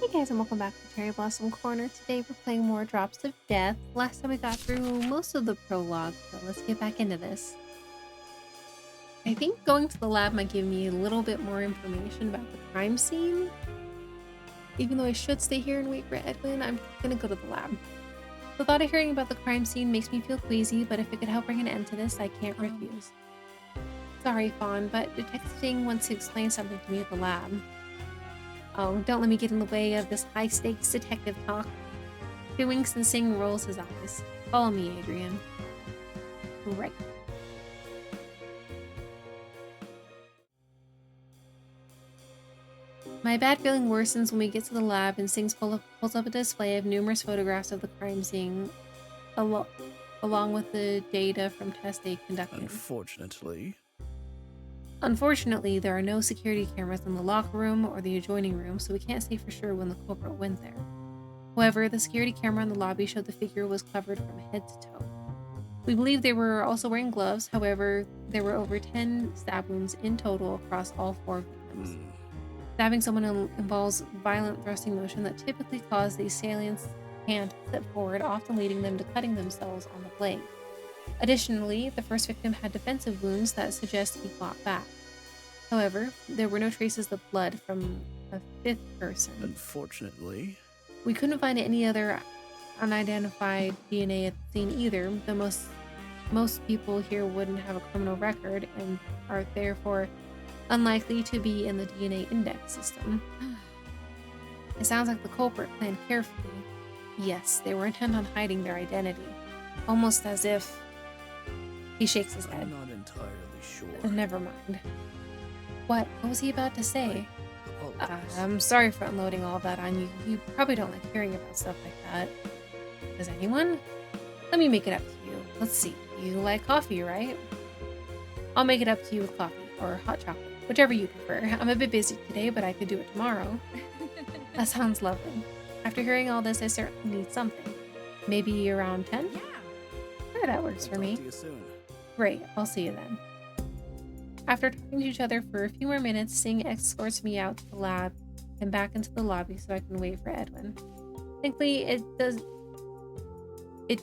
Hey guys, and welcome back to Cherry Blossom Corner. Today we're playing more Drops of Death. Last time we got through most of the prologue, so let's get back into this. I think going to the lab might give me a little bit more information about the crime scene. Even though I should stay here and wait for Edwin, I'm gonna go to the lab. The thought of hearing about the crime scene makes me feel queasy, but if it could help bring an end to this, I can't refuse. Sorry, Fawn, but Detective Singh wants to explain something to me at the lab. Oh, don't let me get in the way of this high-stakes detective talk. He winks and Singh rolls his eyes. Follow me, Adrian. Right. My bad feeling worsens when we get to the lab and Singh pulls up a display of numerous photographs of the crime scene, along with the data from tests they conducted. Unfortunately, there are no security cameras in the locker room or the adjoining room, so we can't say for sure when the culprit went there. However, the security camera in the lobby showed the figure was covered from head to toe. We believe they were also wearing gloves, however, there were over 10 stab wounds in total across all 4 victims. Stabbing someone involves violent thrusting motion that typically cause the assailant's hand to slip forward, often leading them to cutting themselves on the blade. Additionally, the first victim had defensive wounds that suggest he fought back. However, there were no traces of blood from a 5th person. Unfortunately. We couldn't find any other unidentified DNA at the scene either, though most people here wouldn't have a criminal record and are therefore unlikely to be in the DNA index system. It sounds like the culprit planned carefully. Yes, they were intent on hiding their identity, almost as if... He shakes his head. I'm not entirely sure. Never mind. What was he about to say? Apologies. I'm sorry for unloading all that on you. You probably don't like hearing about stuff like that. Does anyone? Let me make it up to you. Let's see. You like coffee, right? I'll make it up to you with coffee or hot chocolate, whichever you prefer. I'm a bit busy today, but I could do it tomorrow. That sounds lovely. After hearing all this, I certainly need something. Maybe around 10? Yeah. Sure, that works for me. Talk to you soon. Great, I'll see you then. After talking to each other for a few more minutes, Singh escorts me out to the lab and back into the lobby so I can wait for Edwin. Thankfully, it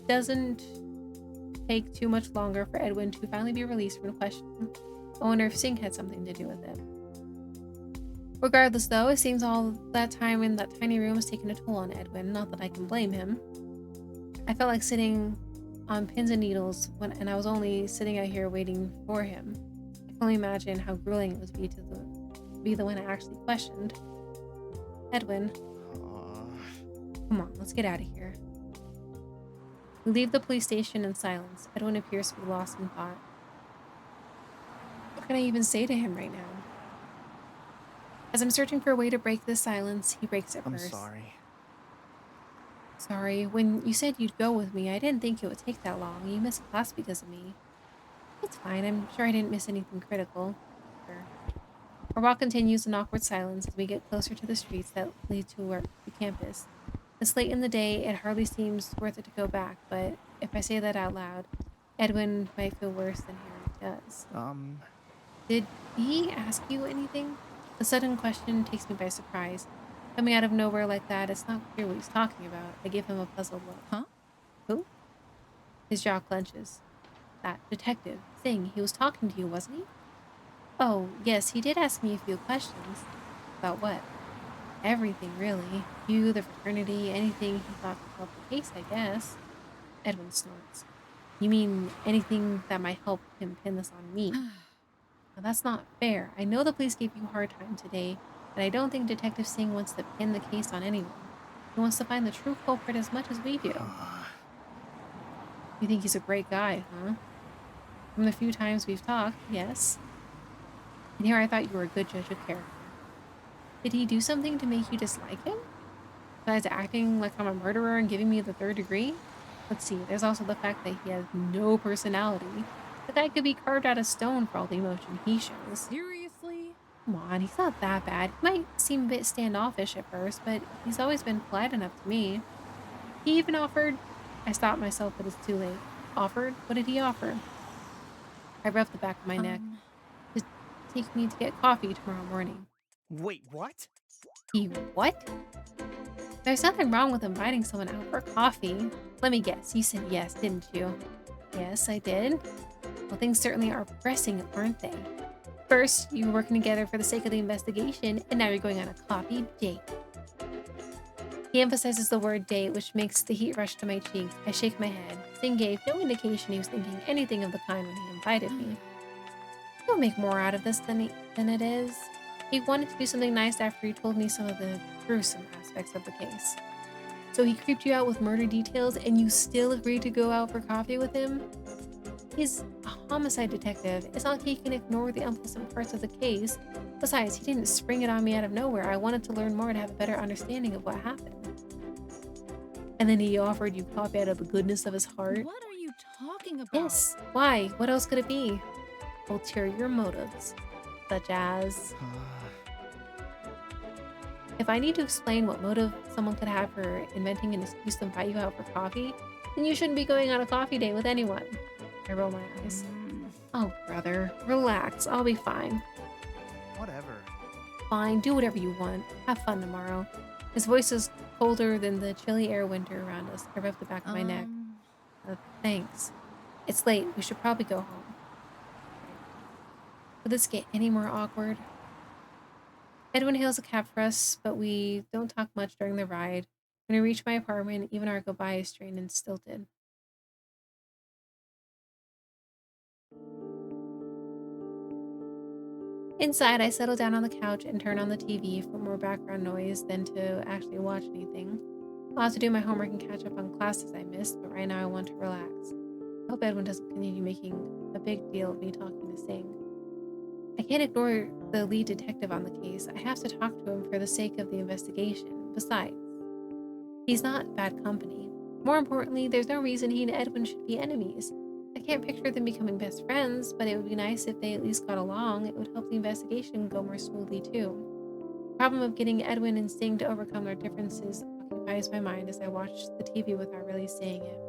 doesn't take too much longer for Edwin to finally be released from questioning. I wonder if Singh had something to do with it. Regardless, though, it seems all that time in that tiny room has taken a toll on Edwin, not that I can blame him. I felt like sitting on pins and needles and I was only sitting out here waiting for him. I can only imagine how grueling it would be to be the one I actually questioned. Edwin, come on, let's get out of here. We leave the police station in silence. Edwin appears to be lost in thought. What can I even say to him right now? As I'm searching for a way to break this silence, he breaks it I'm first. sorry. When you said you'd go with me, I didn't think it would take that long. You missed class because of me. It's fine, I'm sure I didn't miss anything critical. Sure. Our walk continues in awkward silence as we get closer to the streets that lead to the campus. It's late in the day, it hardly seems worth it to go back, but if I say that out loud, Edwin might feel worse than he already does. Did he ask you anything? The sudden question takes me by surprise. Coming out of nowhere like that, it's not clear what he's talking about. I give him a puzzled look. Huh? Who? His jaw clenches. That detective. Singh, he was talking to you, wasn't he? Oh, yes, he did ask me a few questions. About what? Everything, really. You, the fraternity, anything he thought could help the case, I guess. Edwin snorts. You mean anything that might help him pin this on me? Now, that's not fair. I know the police gave you a hard time today, but I don't think Detective Singh wants to pin the case on anyone. He wants to find the true culprit as much as we do. You think he's a great guy, huh? From the few times we've talked, yes. And here I thought you were a good judge of character. Did he do something to make you dislike him? Besides acting like I'm a murderer and giving me the 3rd degree? Let's see, there's also the fact that he has no personality. The guy could be carved out of stone for all the emotion he shows. Seriously? Come on, he's not that bad. He might seem a bit standoffish at first, but he's always been polite enough to me. He even offered... I stopped myself, but it's too late. Offered? What did he offer? I rubbed the back of my neck. To take me to get coffee tomorrow morning. Wait, what? He what? There's nothing wrong with inviting someone out for coffee. Let me guess, you said yes, didn't you? Yes, I did. Well, things certainly are pressing, aren't they? First, you were working together for the sake of the investigation, and now you're going on a coffee date. He emphasizes the word date, which makes the heat rush to my cheeks. I shake my head. Singh gave no indication he was thinking anything of the kind when he invited me. He'll make more out of this than it is. He wanted to do something nice after he told me some of the gruesome aspects of the case. So he creeped you out with murder details, and you still agreed to go out for coffee with him? He's a homicide detective. It's not like he can ignore the unpleasant parts of the case. Besides, he didn't spring it on me out of nowhere. I wanted to learn more to have a better understanding of what happened. And then he offered you coffee out of the goodness of his heart? What are you talking about? Yes. Why? What else could it be? Ulterior motives. Such as... If I need to explain what motive someone could have for inventing an excuse to invite you out for coffee, then you shouldn't be going on a coffee date with anyone. I roll my eyes. Oh, brother, relax. I'll be fine. Whatever. Fine, do whatever you want. Have fun tomorrow. His voice is colder than the chilly air winter around us. I rub the back of my neck. Thanks. It's late. We should probably go home. Could this get any more awkward? Edwin hails a cab for us, but we don't talk much during the ride. When we reach my apartment, even our goodbye is strained and stilted. Inside, I settle down on the couch and turn on the TV for more background noise than to actually watch anything. I'll have to do my homework and catch up on classes I missed, but right now I want to relax. I hope Edwin doesn't continue making a big deal of me talking to Singh. I can't ignore the lead detective on the case. I have to talk to him for the sake of the investigation. Besides, he's not bad company. More importantly, there's no reason he and Edwin should be enemies. I can't picture them becoming best friends, but it would be nice if they at least got along. It would help the investigation go more smoothly too. The problem of getting Edwin and Singh to overcome their differences occupies my mind as I watch the TV without really seeing it.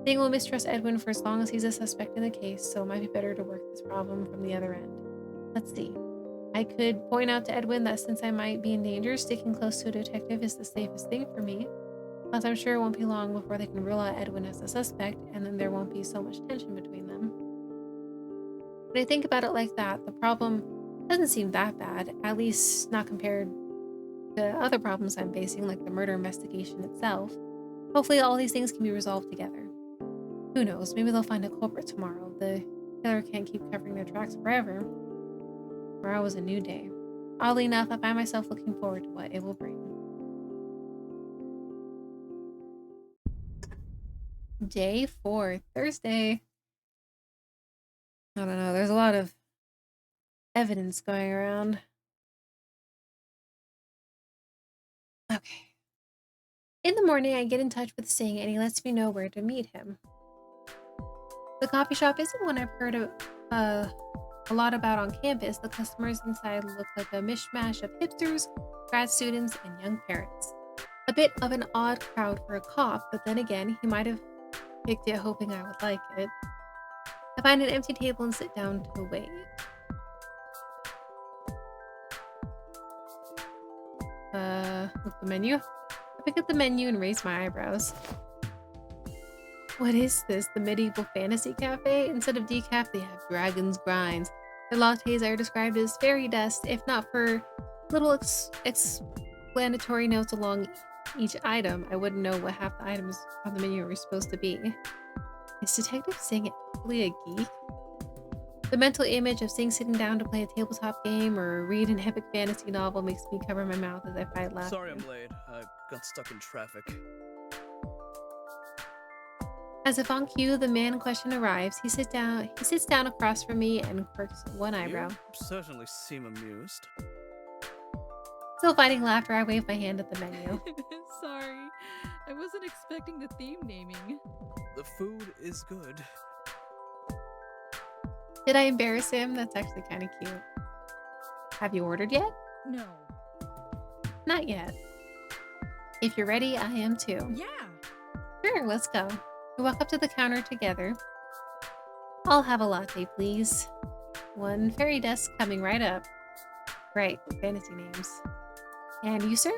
Singh will mistrust Edwin for as long as he's a suspect in the case, so it might be better to work this problem from the other end. Let's see. I could point out to Edwin that since I might be in danger, sticking close to a detective is the safest thing for me. Plus, I'm sure it won't be long before they can rule out Edwin as a suspect, and then there won't be so much tension between them. When I think about it like that, the problem doesn't seem that bad, at least not compared to other problems I'm facing, like the murder investigation itself. Hopefully all these things can be resolved together. Who knows, maybe they'll find a culprit tomorrow. The killer can't keep covering their tracks forever. Tomorrow is a new day. Oddly enough, I find myself looking forward to what it will bring. Day 4, Thursday. I don't know, there's a lot of evidence going around. Okay. In the morning, I get in touch with Singh and he lets me know where to meet him. The coffee shop isn't one I've heard of, a lot about on campus. The customers inside look like a mishmash of hipsters, grad students, and young parents. A bit of an odd crowd for a cop, but then again, he might have picked it hoping I would like it. I find an empty table and sit down to wait. Look at the menu. I pick up the menu and raise my eyebrows. What is this? The medieval fantasy cafe? Instead of decaf, they have dragon's grinds. Their lattes are described as fairy dust, if not for little explanatory notes along each item. I wouldn't know what half the items on the menu are supposed to be. Is Detective Singh actually a geek? The mental image of Singh sitting down to play a tabletop game or read an epic fantasy novel makes me cover my mouth as I fight laughter. Sorry I'm late. I got stuck in traffic. As if on cue, the man in question arrives. He sits down across from me and quirks one eyebrow. You certainly seem amused. Still fighting laughter, I wave my hand at the menu. Sorry, I wasn't expecting the theme naming. The food is good. Did I embarrass him? That's actually kind of cute. Have you ordered yet? No. Not yet. If you're ready, I am too. Yeah. Sure, let's go. We walk up to the counter together. I'll have a latte, please. One fairy dust coming right up. Right, fantasy names. And you, sir?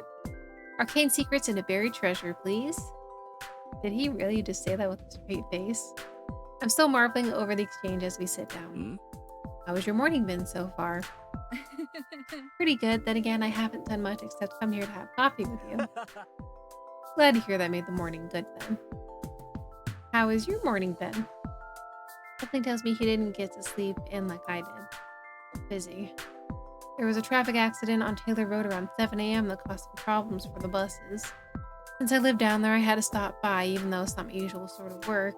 Arcane secrets and a buried treasure, please. Did he really just say that with a straight face? I'm still marveling over the exchange as we sit down. Hmm? How has your morning been so far? Pretty good. Then again, I haven't done much except come here to have coffee with you. Glad to hear that made the morning good then. How has your morning been? Something tells me he didn't get to sleep in like I did. Busy. There was a traffic accident on Taylor Road around 7 a.m. that caused some problems for the buses. Since I live down there, I had to stop by, even though it's not my usual sort of work.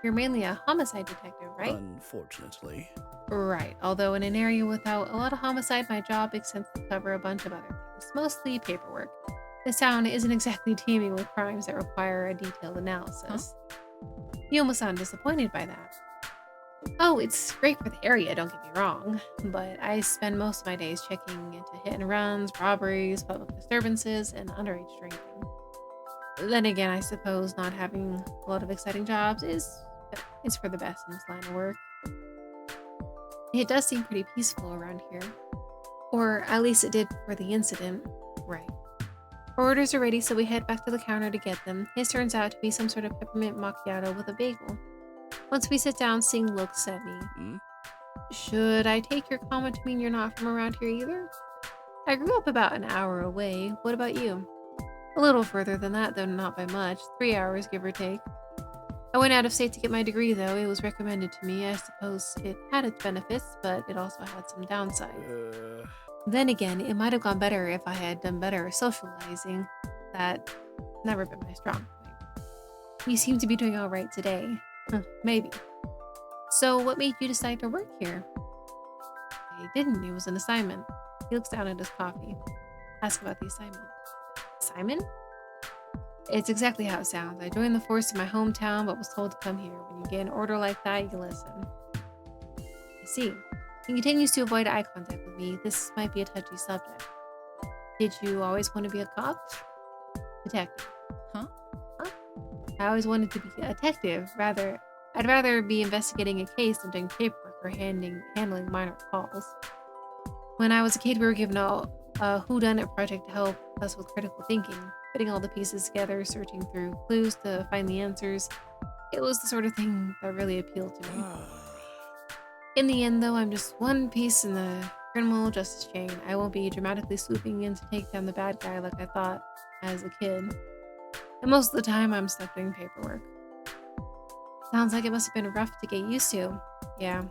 You're mainly a homicide detective, right? Unfortunately. Right, although in an area without a lot of homicide, my job extends to cover a bunch of other things, mostly paperwork. This town isn't exactly teeming with crimes that require a detailed analysis. You almost sound disappointed by that. Oh, it's great for the area, don't get me wrong, but I spend most of my days checking into hit and runs, robberies, public disturbances, and underage drinking. Then again, I suppose not having a lot of exciting jobs is for the best in this line of work. It does seem pretty peaceful around here. Or at least it did before the incident. Right. Our orders are ready, so we head back to the counter to get them. His turns out to be some sort of peppermint macchiato with a bagel. Once we sit down, Singh looks at me. Hmm? Should I take your comment to mean you're not from around here either? I grew up about an hour away. What about you? A little further than that, though not by much. 3 hours, give or take. I went out of state to get my degree, though. It was recommended to me. I suppose it had its benefits, but it also had some downsides. Then again, it might have gone better if I had done better socializing. That's never been my strong point. You seem to be doing all right today. Maybe. So what made you decide to work here? I didn't. It was an assignment. He looks down at his coffee. Ask about the assignment. Assignment? It's exactly how it sounds. I joined the force in my hometown, but was told to come here. When you get an order like that, you listen. I see. He continues to avoid eye contact with me. This might be a touchy subject. Did you always want to be a cop? Detective. Huh? I always wanted to be a detective. I'd rather be investigating a case than doing paperwork or handling minor calls. When I was a kid, we were given a whodunit project to help us with critical thinking, putting all the pieces together, searching through clues to find the answers. It was the sort of thing that really appealed to me. In the end, though, I'm just one piece in the criminal justice chain. I won't be dramatically swooping in to take down the bad guy like I thought as a kid. And most of the time, I'm stuck doing paperwork. Sounds like it must have been rough to get used to. Yeah.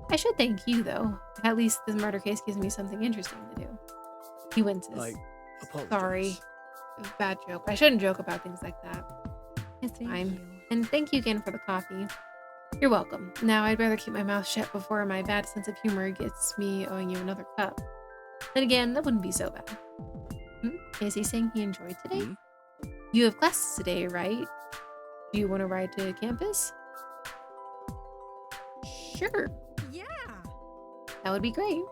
I should thank you, though. At least this murder case gives me something interesting to do. He winces. I apologize. Sorry. Bad joke. I shouldn't joke about things like that. It's Thank fine. you. And thank you again for the coffee. You're welcome. Now I'd rather keep my mouth shut before my bad sense of humor gets me owing you another cup. Then again, that wouldn't be so bad. Is he saying he enjoyed today? Hmm? You have classes today, right? Do you want to ride to campus? Sure. Yeah. That would be great.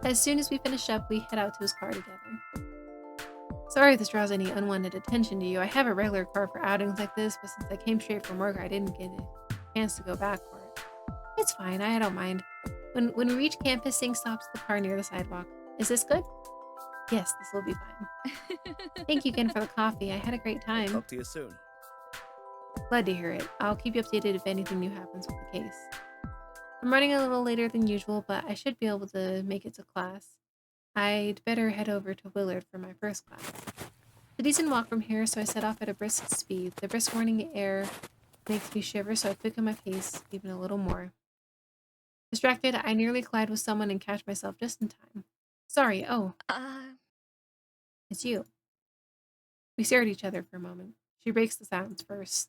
As soon as we finish up, we head out to his car together. Sorry if this draws any unwanted attention to you. I have a regular car for outings like this, but since I came straight from work, I didn't get a chance to go back for it. It's fine, I don't mind. When we reach campus, Singh stops the car near the sidewalk. Is this good? Yes, this will be fine. Thank you again for the coffee. I had a great time. Talk to you soon. Glad to hear it. I'll keep you updated if anything new happens with the case. I'm running a little later than usual, but I should be able to make it to class. I'd better head over to Willard for my first class. It's a decent walk from here, so I set off at a brisk speed. The brisk morning air makes me shiver, so I quicken my pace even a little more. Distracted, I nearly collide with someone and catch myself just in time. Sorry, it's you. We stare at each other for a moment. She breaks the silence first.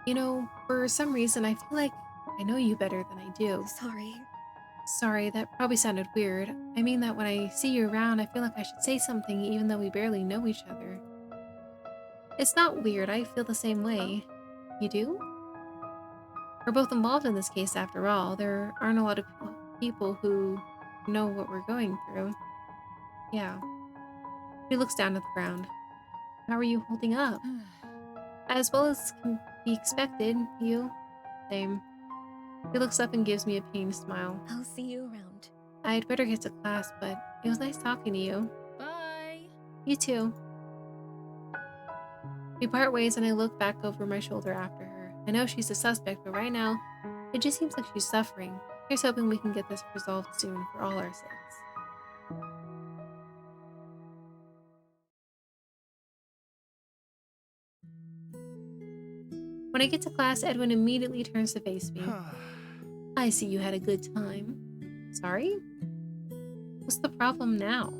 You know, for some reason, I feel like I know you better than I do. Sorry, that probably sounded weird. I mean that when I see you around, I feel like I should say something even though we barely know each other. It's not weird, I feel the same way. You do? We're both involved in this case after all. There aren't a lot of people who know what we're going through. Yeah. She looks down at the ground. How are you holding up? As well as can be expected, you. Same. He looks up and gives me a pained smile. I'll see you around. I'd better get to class, but it was nice talking to you. Bye. You too. We part ways and I look back over my shoulder after her. I know she's a suspect, but right now, it just seems like she's suffering. Here's hoping we can get this resolved soon for all our sakes. When I get to class, Edwin immediately turns to face me. I see you had a good time. Sorry? What's the problem now?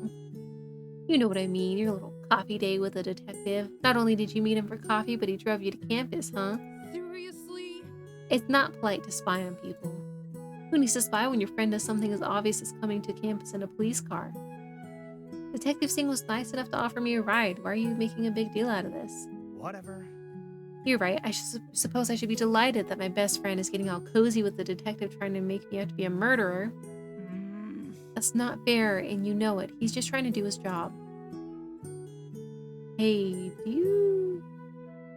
You know what I mean, your little coffee date with a detective. Not only did you meet him for coffee, but he drove you to campus, huh? Seriously? It's not polite to spy on people. Who needs to spy when your friend does something as obvious as coming to campus in a police car? Detective Singh was nice enough to offer me a ride. Why are you making a big deal out of this? Whatever. You're right. I suppose I should be delighted that my best friend is getting all cozy with the detective trying to make me out to be a murderer. That's not fair, and you know it. He's just trying to do his job. Hey, do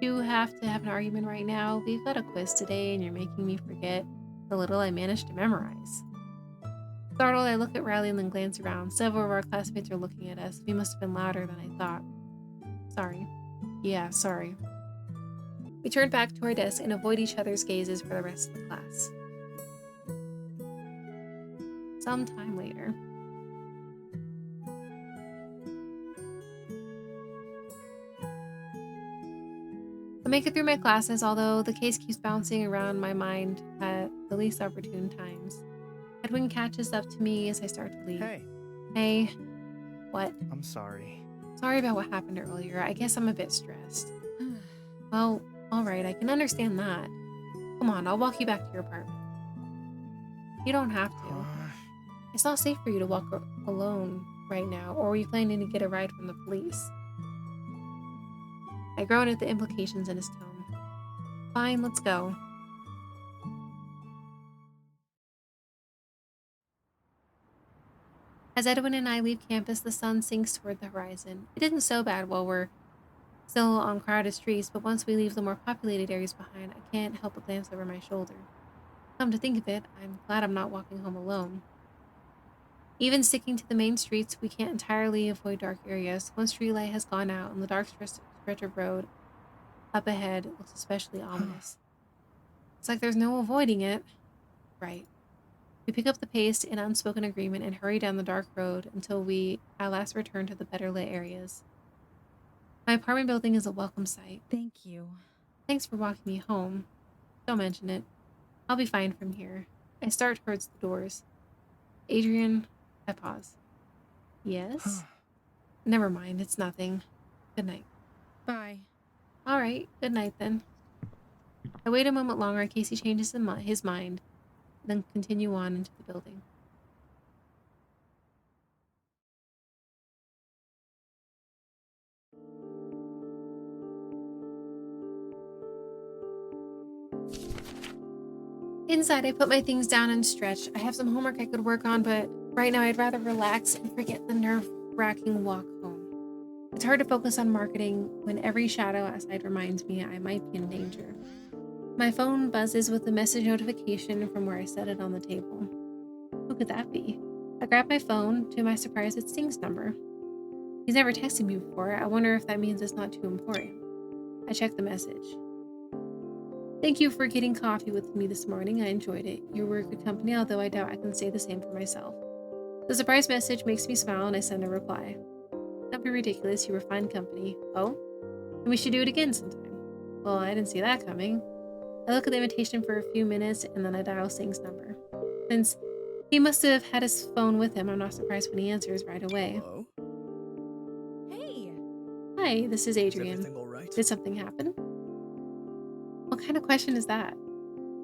you have to have an argument right now? We've got a quiz today, and you're making me forget the little I managed to memorize. Startled, I look at Riley and then glance around. Several of our classmates are looking at us. We must have been louder than I thought. Sorry. Yeah, sorry. We turn back to our desk and avoid each other's gazes for the rest of the class. Some time later. I make it through my classes, although the case keeps bouncing around my mind at the least opportune times. Edwin catches up to me as I start to leave. Hey, Hey. What? I'm sorry. Sorry about what happened earlier. I guess I'm a bit stressed. Well, alright, I can understand that. Come on, I'll walk you back to your apartment. You don't have to. It's not safe for you to walk alone right now, or are you planning to get a ride from the police? I groan at the implications in his tone. Fine, let's go. As Edwin and I leave campus, the sun sinks toward the horizon. It isn't so bad while we're still on crowded streets, but once we leave the more populated areas behind, I can't help but glance over my shoulder. Come to think of it, I'm glad I'm not walking home alone. Even sticking to the main streets, we can't entirely avoid dark areas. One streetlight has gone out, and the dark stretch of road up ahead looks especially ominous. It's like there's no avoiding it. Right. We pick up the pace in unspoken agreement and hurry down the dark road until we at last return to the better lit areas. My apartment building is a welcome sight. Thank you. Thanks for walking me home. Don't mention it. I'll be fine from here. I start towards the doors. Adrian, I pause. Yes? Never mind, it's nothing. Good night. Bye. Alright, good night then. I wait a moment longer in case he changes his mind, then continue on into the building. Inside, I put my things down and stretch. I have some homework I could work on, but right now I'd rather relax and forget the nerve-wracking walk home. It's hard to focus on marketing when every shadow outside reminds me I might be in danger. My phone buzzes with a message notification from where I set it on the table. Who could that be? I grab my phone. To my surprise, it's Sting's number. He's never texted me before. I wonder if that means it's not too important. I check the message. Thank you for getting coffee with me this morning. I enjoyed it. You were a good company, although I doubt I can say the same for myself. The surprise message makes me smile and I send a reply. Don't be ridiculous, you were fine company. Oh? And we should do it again sometime. Well, I didn't see that coming. I look at the invitation for a few minutes and then I dial Sing's number. Since he must have had his phone with him, I'm not surprised when he answers right away. Hello? Hey. Hi, this is Is Adrian. everything all right? Did something happen? What kind of question is that?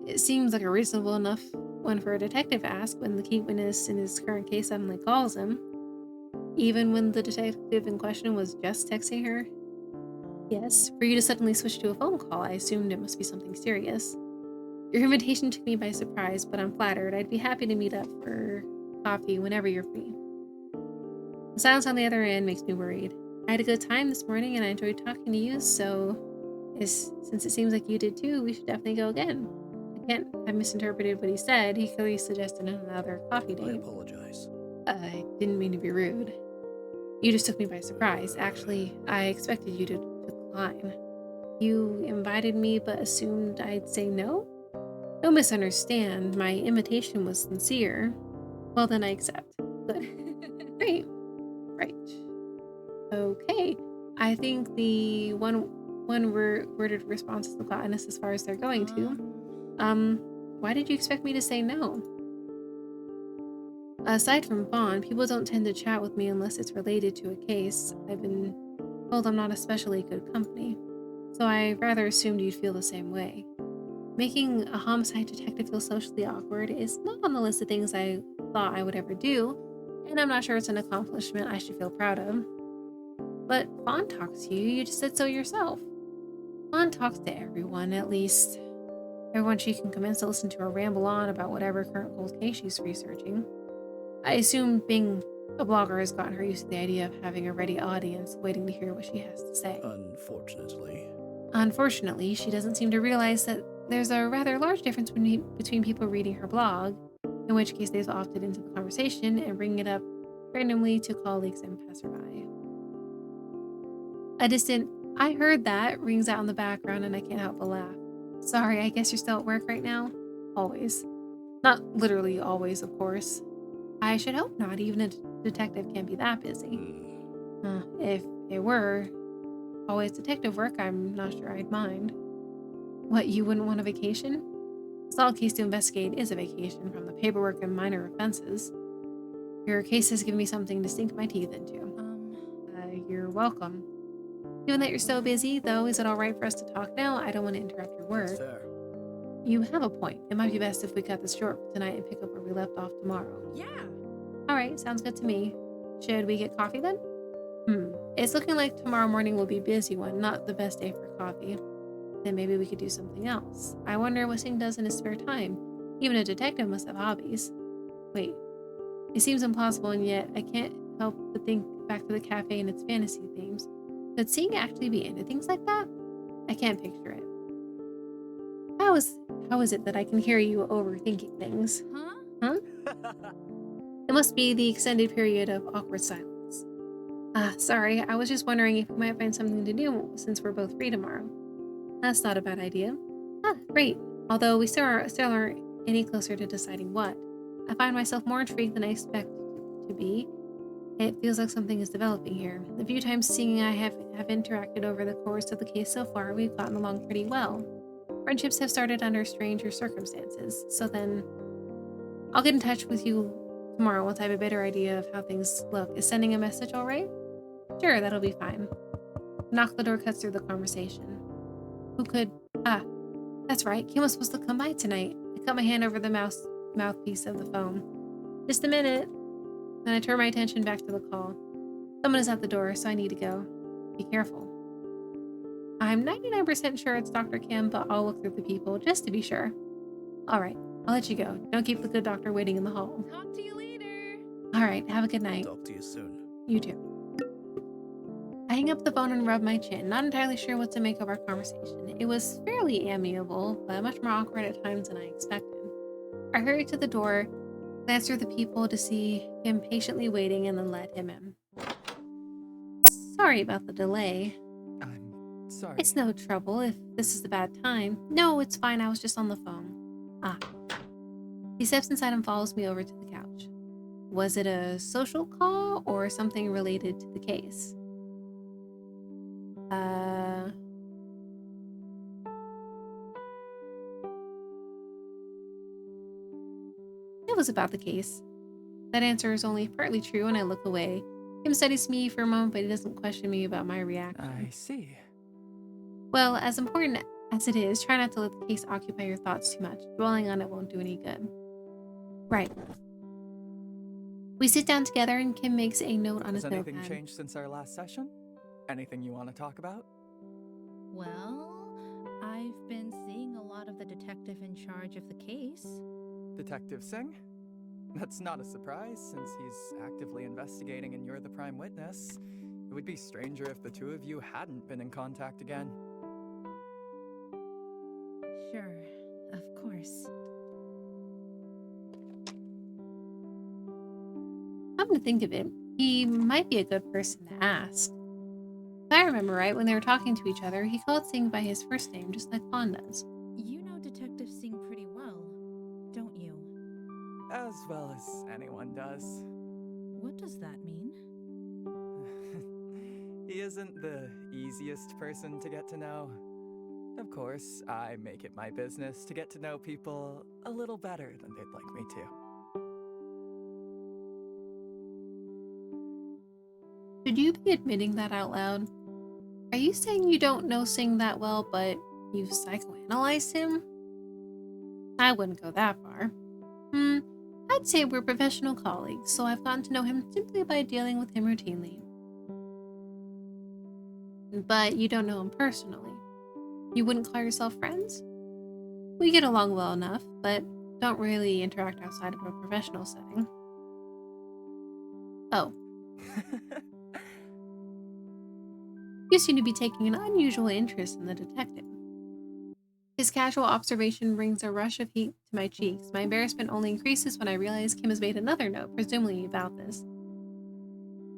It seems like a reasonable enough one for a detective to ask when the key witness in his current case suddenly calls him. Even when the detective in question was just texting her? Yes, for you to suddenly switch to a phone call, I assumed it must be something serious. Your invitation took me by surprise, but I'm flattered. I'd be happy to meet up for coffee whenever you're free. The silence on the other end makes me worried. I had a good time this morning and I enjoyed talking to you, so since it seems like you did too, we should definitely go again. can't have misinterpreted what he said. He clearly suggested another coffee I date. apologize. I didn't mean to be rude. You just took me by surprise. Actually, I expected you to decline. You invited me but assumed I'd say no? Don't misunderstand. My invitation was sincere. Well, then I accept. Good. Great. Right. Okay. I think the worded responses have gotten us as far as they're going to. Why did you expect me to say no? Aside from Vaughn, people don't tend to chat with me unless it's related to a case. I've been told I'm not especially good company, so I rather assumed you'd feel the same way. Making a homicide detective feel socially awkward is not on the list of things I thought I would ever do, and I'm not sure it's an accomplishment I should feel proud of. But Vaughn talks to you, you just said so yourself. Vaughn talks to everyone, at least everyone she can convince to listen to her ramble on about whatever current cold case she's researching. I assume being a blogger has gotten her used to the idea of having a ready audience waiting to hear what she has to say. Unfortunately. Unfortunately, she doesn't seem to realize that there's a rather large difference between people reading her blog, in which case they've opted into the conversation, and bringing it up randomly to colleagues and passerby. A distant, "I heard that," rings out in the background, and I can't help but laugh. Sorry, I guess you're still at work right now? Always. Not literally always, of course. I should hope not. Even a detective can't be that busy. If it were always detective work, I'm not sure I'd mind. What, you wouldn't want a vacation? A solid case to investigate is a vacation from the paperwork and minor offenses. Your case has given me something to sink my teeth into. You're welcome. Given that you're so busy, though, is it alright for us to talk now? I don't want to interrupt your work. That's fair. You have a point. It might be best if we cut this short for tonight and pick up where we left off tomorrow. Yeah. Alright, sounds good to me. Should we get coffee then? It's looking like tomorrow morning will be a busy one, not the best day for coffee. Then maybe we could do something else. I wonder what Singh does in his spare time. Even a detective must have hobbies. Wait, it seems implausible, and yet I can't help but think back to the cafe and its fantasy themes. Could Singh actually be into things like that? I can't picture it. How is it that I can hear you overthinking things? Huh? It must be the extended period of awkward silence. Sorry, I was just wondering if we might find something to do since we're both free tomorrow. That's not a bad idea. Great. Although we still aren't any closer to deciding what. I find myself more intrigued than I expected to be. It feels like something is developing here. The few times Singh and I have interacted over the course of the case so far, we've gotten along pretty well. Friendships have started under stranger circumstances, so then I'll get in touch with you tomorrow once I have a better idea of how things look. Is sending a message all right? Sure, that'll be fine. Knock the door cuts through the conversation. Who could? That's right. Kim was supposed to come by tonight. I cut my hand over the mouthpiece of the phone. Just a minute. Then I turn my attention back to the call. Someone is at the door, so I need to go. Be careful. I'm 99% sure it's Dr. Kim, but I'll look through the people just to be sure. Alright, I'll let you go. Don't keep the good doctor waiting in the hall. Talk to you later. Alright, have a good night. Talk to you soon. You too. I hang up the phone and rub my chin, not entirely sure what to make of our conversation. It was fairly amiable, but much more awkward at times than I expected. I hurried to the door, glanced through the people to see him patiently waiting, and then let him in. Sorry about the delay. I'm sorry. It's no trouble if this is a bad time. No, it's fine, I was just on the phone. He steps inside and follows me over to the couch. Was it a social call or something related to the case? It was about the case. That answer is only partly true, and I look away. Kim studies me for a moment, but he doesn't question me about my reaction. I see. Well, as important as it is, try not to let the case occupy your thoughts too much. Dwelling on it won't do any good. Right. We sit down together, and Kim makes a note on his Has anything notepad. changed since our last session? Anything you want to talk about? Well, I've been seeing a lot of the detective in charge of the case. Detective Singh? That's not a surprise, since he's actively investigating and you're the prime witness. It would be stranger if the two of you hadn't been in contact again. Sure, Of course. Come to think of it, he might be a good person to ask. If I remember right, when they were talking to each other, he called Singh by his first name, just like Fawn does. You know Detective Singh pretty well, don't you? As well as anyone does. What does that mean? He isn't the easiest person to get to know. Of course, I make it my business to get to know people a little better than they'd like me to. Should you be admitting that out loud? Are you saying you don't know Singh that well, but you've psychoanalyzed him? I wouldn't go that far. I'd say we're professional colleagues, so I've gotten to know him simply by dealing with him routinely. But you don't know him personally. You wouldn't call yourself friends? We get along well enough, but don't really interact outside of a professional setting. Oh, you seem to be taking an unusual interest in the detective. His casual observation brings a rush of heat to my cheeks. My embarrassment only increases when I realize Kim has made another note, presumably about this.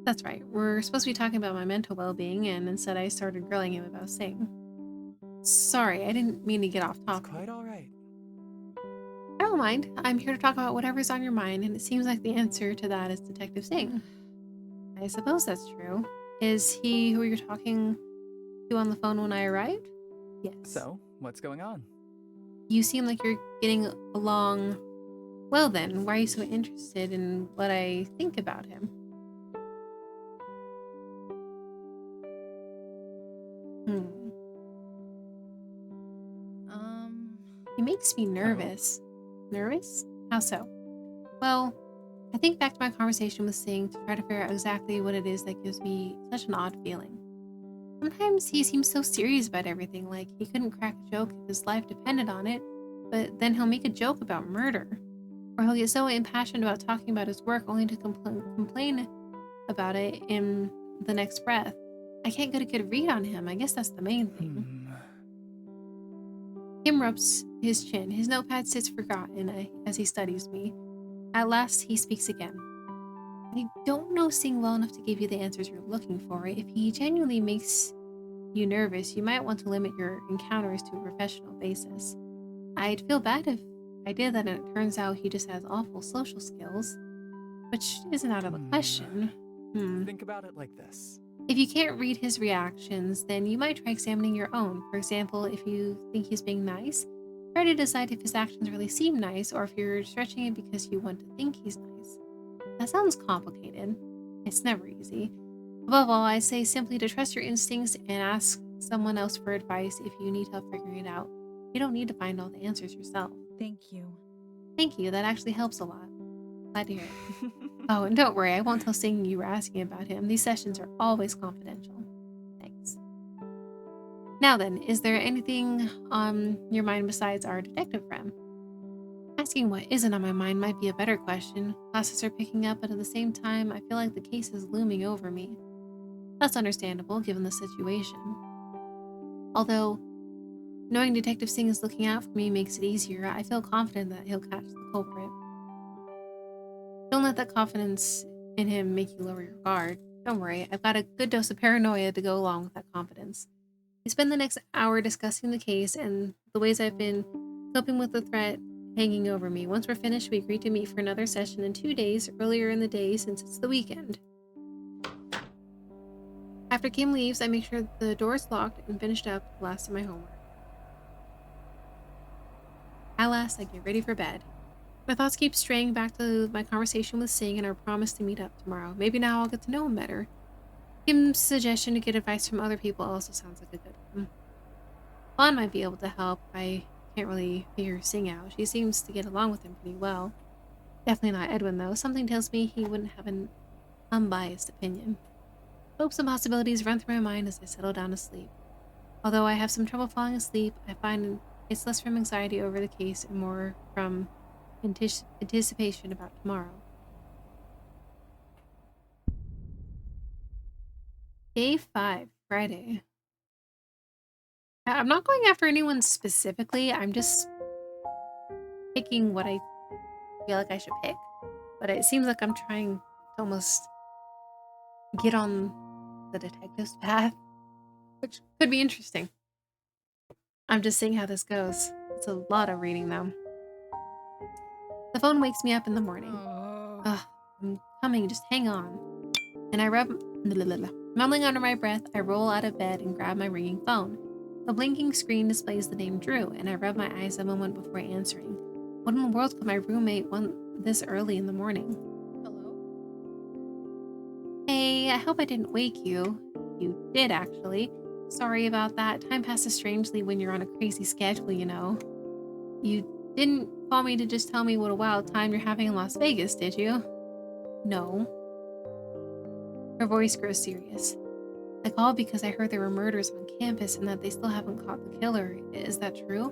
That's right, we're supposed to be talking about my mental well-being, and instead I started grilling him about Singh. Sorry, I didn't mean to get off It's topic. quite alright. I don't mind. I'm here to talk about whatever's on your mind, and it seems like the answer to that is Detective Singh. I suppose that's true. Is he who you're talking to on the phone when I arrived? Yes. So, what's going on? You seem like you're getting along well then. Why are you so interested in what I think about him? He makes me nervous. Nervous? How so? Well, I think back to my conversation with Singh to try to figure out exactly what it is that gives me such an odd feeling. Sometimes he seems so serious about everything, like he couldn't crack a joke if his life depended on it, but then he'll make a joke about murder. Or he'll get so impassioned about talking about his work only to complain about it in the next breath. I can't get a good read on him. I guess that's the main thing. Kim rubs his chin. His notepad sits forgotten as he studies me. At last, he speaks again. I don't know Singh well enough to give you the answers you're looking for. If he genuinely makes you nervous, you might want to limit your encounters to a professional basis. I'd feel bad if I did that and it turns out he just has awful social skills, which isn't out of the question. Think about it like this. If you can't read his reactions, then you might try examining your own. For example, if you think he's being nice, try to decide if his actions really seem nice or if you're stretching it because you want to think he's nice. That sounds complicated. It's never easy. Above all, I say simply to trust your instincts and ask someone else for advice if you need help figuring it out. You don't need to find all the answers yourself. Thank you. Thank you, that actually helps a lot. Glad to hear it. Oh, and don't worry, I won't tell Singh you were asking about him. These sessions are always confidential. Thanks. Now then, is there anything on your mind besides our detective friend? Asking what isn't on my mind might be a better question. Classes are picking up, but at the same time, I feel like the case is looming over me. That's understandable, given the situation. Although, knowing Detective Singh is looking out for me makes it easier, I feel confident that he'll catch the culprit. Don't let that confidence in him make you lower your guard. Don't worry, I've got a good dose of paranoia to go along with that confidence. We spend the next hour discussing the case and the ways I've been coping with the threat hanging over me. Once we're finished, we agree to meet for another session in 2 days, earlier in the day since it's the weekend. After Kim leaves, I make sure the door's locked and finished up the last of my homework. At last, I get ready for bed. My thoughts keep straying back to my conversation with Singh and our promise to meet up tomorrow. Maybe now I'll get to know him better. Kim's suggestion to get advice from other people also sounds like a good one. Fawn might be able to help. I can't really figure Singh out. She seems to get along with him pretty well. Definitely not Edwin, though. Something tells me he wouldn't have an unbiased opinion. Hopes and possibilities run through my mind as I settle down to sleep. Although I have some trouble falling asleep, I find it's less from anxiety over the case and more from anticipation about tomorrow. Day 5, Friday. I'm not going after anyone specifically, I'm just picking what I feel like I should pick, but it seems like I'm trying to almost get on the detective's path, which could be interesting. I'm just seeing how this goes. It's a lot of reading, though. The phone wakes me up in the morning. Ugh, I'm coming, just hang on. And I rub... Mumbling under my breath, I roll out of bed and grab my ringing phone. The blinking screen displays the name Drew, and I rub my eyes a moment before answering. What in the world could my roommate want this early in the morning? Hello? Hey, I hope I didn't wake you. You did, actually. Sorry about that. Time passes strangely when you're on a crazy schedule, you know. You didn't call me to just tell me what a wild time you're having in Las Vegas, did you? No. Her voice grows serious. I called because I heard there were murders on campus and that they still haven't caught the killer. Is that true?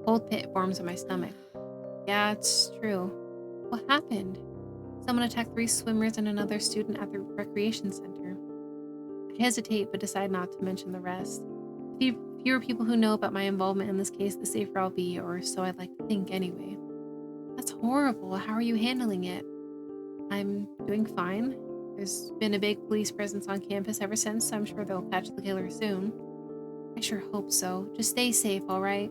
Cold pit forms in my stomach. Yeah, it's true. What happened? Someone attacked 3 swimmers and another student at the recreation center. I hesitate but decide not to mention the rest. The fewer people who know about my involvement in this case, the safer I'll be, or so I'd like to think anyway. That's horrible. How are you handling it? I'm doing fine. There's been a big police presence on campus ever since, so I'm sure they'll catch the killer soon. I sure hope so. Just stay safe, alright?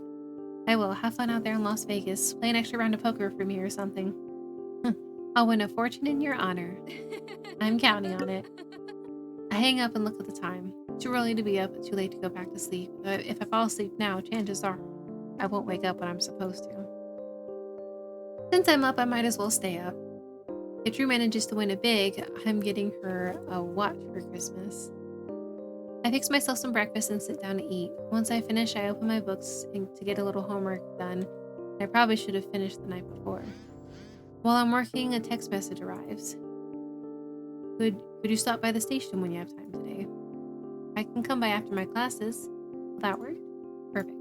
I will. Have fun out there in Las Vegas. Play an extra round of poker for me or something. I'll win a fortune in your honor. I'm counting on it. I hang up and look at the time. Too early to be up, but too late to go back to sleep. If I fall asleep now, chances are I won't wake up when I'm supposed to. Since I'm up, I might as well stay up. If Drew manages to win it big, I'm getting her a watch for Christmas. I fix myself some breakfast and sit down to eat. Once I finish, I open my books to get a little homework done. I probably should have finished the night before. While I'm working, a text message arrives. Could you stop by the station when you have time today? I can come by after my classes. Will that work? Perfect.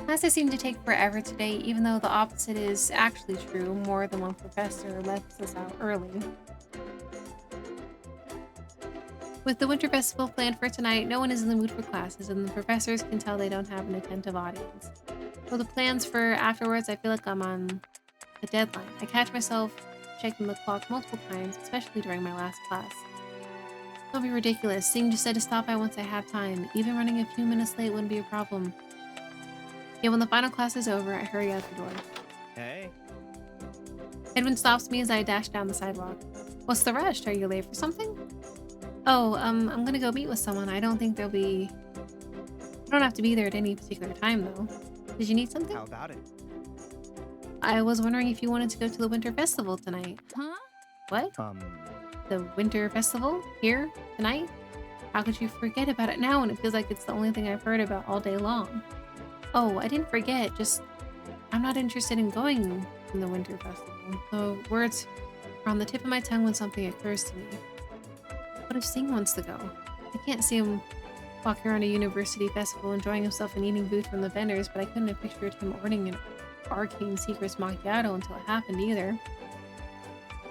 Classes seem to take forever today, even though the opposite is actually true. More than one professor lets us out early. With the Winter Festival planned for tonight, no one is in the mood for classes, and the professors can tell they don't have an attentive audience. For the plans for afterwards, I feel like I'm on a deadline. I catch myself checking the clock multiple times, especially during my last class. Don't be ridiculous. Sing just said to stop by once I have time. Even running a few minutes late wouldn't be a problem. Yeah, when the final class is over, I hurry out the door. Hey. Edwin stops me as I dash down the sidewalk. What's the rush? Are you late for something? Oh, I'm gonna go meet with someone. I don't think I don't have to be there at any particular time, though. Did you need something? How about it? I was wondering if you wanted to go to the Winter Festival tonight. Huh? What? The Winter Festival? Here? Tonight? How could you forget about it now when it feels like it's the only thing I've heard about all day long? Oh, I didn't forget, just I'm not interested in going to the Winter Festival. The words are on the tip of my tongue when something occurs to me. What if Sing wants to go? I can't see him walking around a university festival enjoying himself and eating food from the vendors, but I couldn't have pictured him ordering an arcane secrets macchiato until it happened either.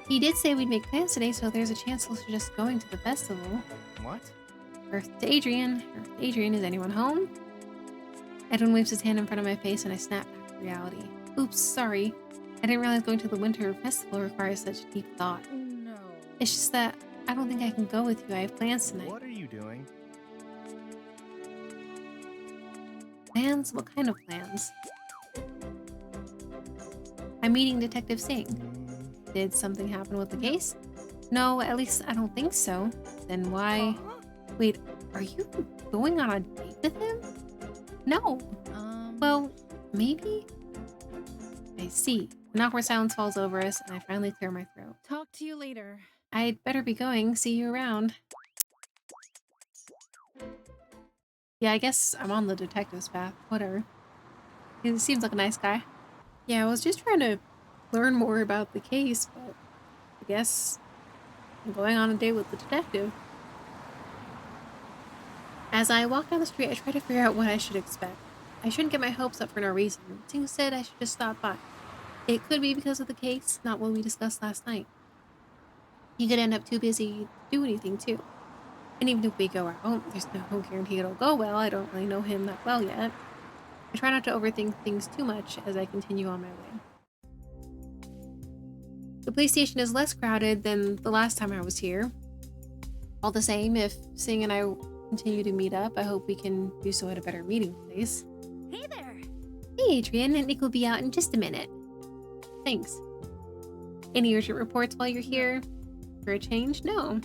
He did say we'd make plans today, so there's a chance he'll suggest going to the festival. What? Earth to Adrian. Earth to Adrian, is anyone home? Edwin waves his hand in front of my face and I snap back to reality. Oops, sorry. I didn't realize going to the Winter Festival requires such deep thought. No. It's just that I don't think I can go with you. I have plans tonight. What are you doing? Plans? What kind of plans? I'm meeting Detective Singh. Did something happen with the case? No, at least I don't think so. Then why? Wait, are you going on a date with him? No. Well, maybe? I see. An awkward silence falls over us, and I finally clear my throat. Talk to you later. I'd better be going. See you around. Yeah, I guess I'm on the detective's path. Whatever. He seems like a nice guy. Yeah, I was just trying to learn more about the case, but I guess I'm going on a date with the detective. As I walk down the street, I try to figure out what I should expect. I shouldn't get my hopes up for no reason. Ting said I should just stop by. It could be because of the case, not what we discussed last night. He could end up too busy to do anything, too. And even if we go out, there's no guarantee it'll go well. I don't really know him that well yet. I try not to overthink things too much as I continue on my way. The police station is less crowded than the last time I was here. All the same, if Singh and I continue to meet up, I hope we can do so at a better meeting place. Hey there! Hey Adrian, Nick will be out in just a minute. Thanks. Any urgent reports while you're here? For a change? No.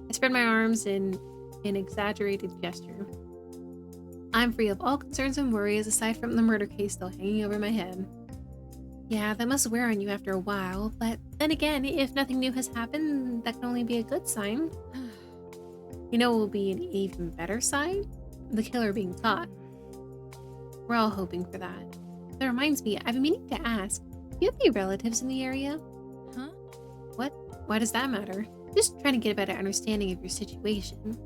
I spread my arms in an exaggerated gesture. I'm free of all concerns and worries aside from the murder case still hanging over my head. Yeah, that must wear on you after a while, but then again, if nothing new has happened, that can only be a good sign. You know what will be an even better sign? The killer being caught. We're all hoping for that. That reminds me, I've been meaning to ask, do you have any relatives in the area? Huh? What? Why does that matter? Just trying to get a better understanding of your situation.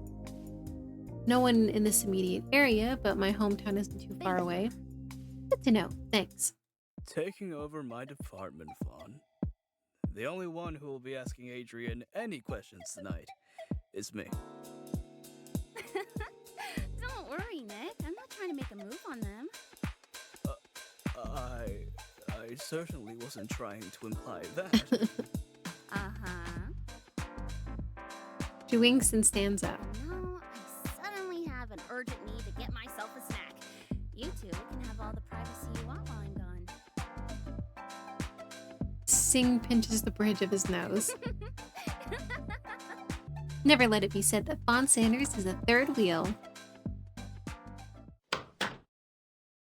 No one in this immediate area, but my hometown isn't too far away. Good to know. Thanks. Taking over my department, Fawn. The only one who will be asking Adrian any questions tonight is me. Don't worry, Nick. I'm not trying to make a move on them. I certainly wasn't trying to imply that. Uh-huh. She winks and stands up. No, I suddenly have an urgent need to get myself a snack. You two can have all the privacy you want while I'm gone. Singh pinches the bridge of his nose. Never let it be said that Fawn Sanders is a third wheel.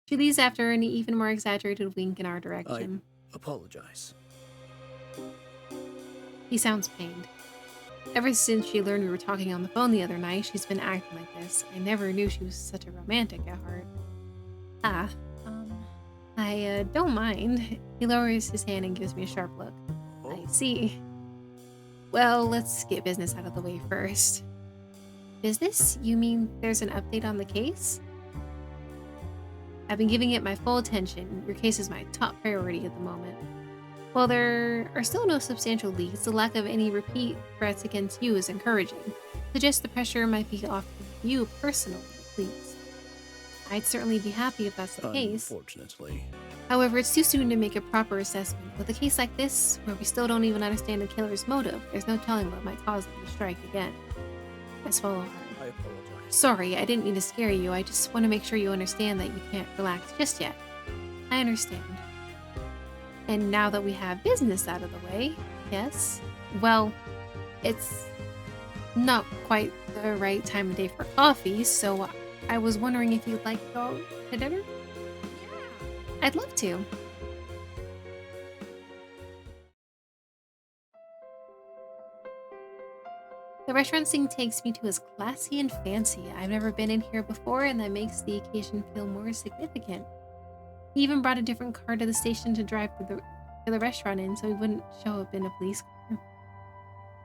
She leaves after an even more exaggerated wink in our direction. Apologize. He sounds pained. Ever since she learned we were talking on the phone the other night, she's been acting like this. I never knew she was such a romantic at heart. I don't mind. He lowers his hand and gives me a sharp look. I see. Well, let's get business out of the way first. Business? You mean there's an update on the case? I've been giving it my full attention. Your case is my top priority at the moment. While there are still no substantial leads, the lack of any repeat threats against you is encouraging. Suggests the pressure might be off of you personally, at least. I'd certainly be happy if that's the case. Unfortunately. However, it's too soon to make a proper assessment. With a case like this, where we still don't even understand the killer's motive, there's no telling what might cause them to strike again. I swallow hard. I apologize. Sorry, I didn't mean to scare you. I just want to make sure you understand that you can't relax just yet. I understand. And now that we have business out of the way, yes? Well, it's not quite the right time of day for coffee, so I was wondering if you'd like to go to dinner? Yeah. I'd love to. The restaurant Singh takes me to is classy and fancy. I've never been in here before, and that makes the occasion feel more significant. He even brought a different car to the station to drive to the restaurant in, so he wouldn't show up in a police car.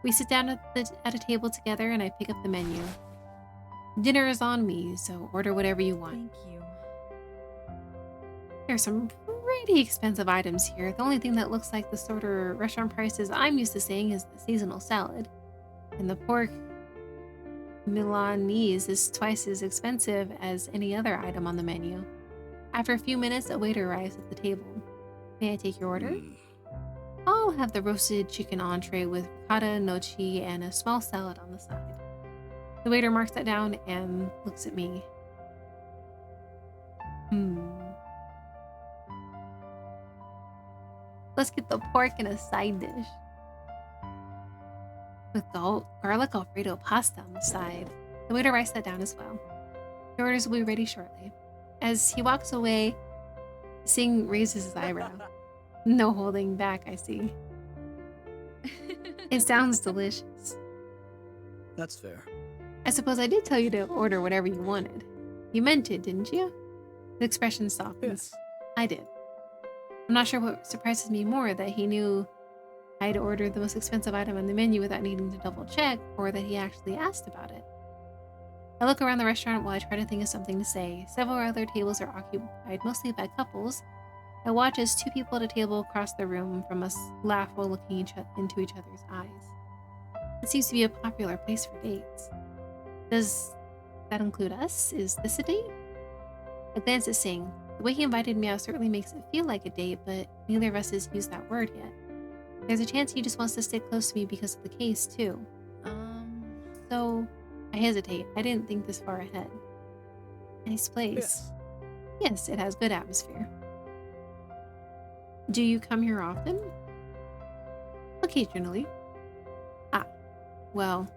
We sit down at a table together, and I pick up the menu. Dinner is on me, so order whatever you want. Thank you. There are some pretty expensive items here. The only thing that looks like the sort of restaurant prices I'm used to seeing is the seasonal salad. And the pork Milanese is twice as expensive as any other item on the menu. After a few minutes, a waiter arrives at the table. May I take your order? I'll have the roasted chicken entree with ricotta, gnocchi, and a small salad on the side. The waiter marks that down and looks at me. Let's get the pork and a side dish. With garlic Alfredo pasta on the side. The waiter writes that down as well. The orders will be ready shortly. As he walks away, Singh raises his eyebrow. No holding back, I see. It sounds delicious. That's fair. I suppose I did tell you to order whatever you wanted. You meant it, didn't you? The expression softens. Yes. I did. I'm not sure what surprises me more, that he knew I'd ordered the most expensive item on the menu without needing to double check, or that he actually asked about it. I look around the restaurant while I try to think of something to say. Several other tables are occupied, mostly by couples. I watch as two people at a table across the room from us laugh while looking into each other's eyes. It seems to be a popular place for dates. Does that include us? Is this a date? I glance at Singh. The way he invited me out certainly makes it feel like a date, but neither of us has used that word yet. There's a chance he just wants to stay close to me because of the case, too. So, I hesitate. I didn't think this far ahead. Nice place. Yes. Yes, it has good atmosphere. Do you come here often? Occasionally. Ah, well,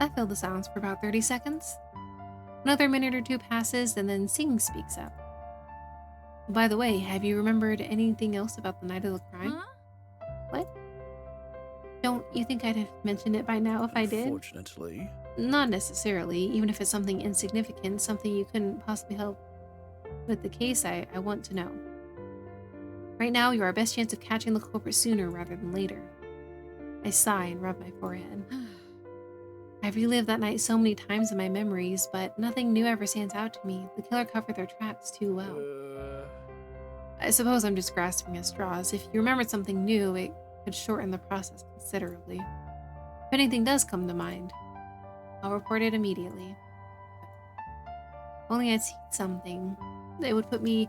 that filled the silence for about 30 seconds. Another minute or two passes, and then Singh speaks up. By the way, have you remembered anything else about the night of the crime? Huh? What? Don't you think I'd have mentioned it by now if I did? Unfortunately. Not necessarily, even if it's something insignificant, something you couldn't possibly help with the case, I want to know. Right now, you're our best chance of catching the culprit sooner rather than later. I sigh and rub my forehead. I've relived that night so many times in my memories, but nothing new ever stands out to me. The killer covered their tracks too well. I suppose I'm just grasping at straws. If you remembered something new, it could shorten the process considerably. If anything does come to mind, I'll report it immediately. If only I'd seen something. It would put me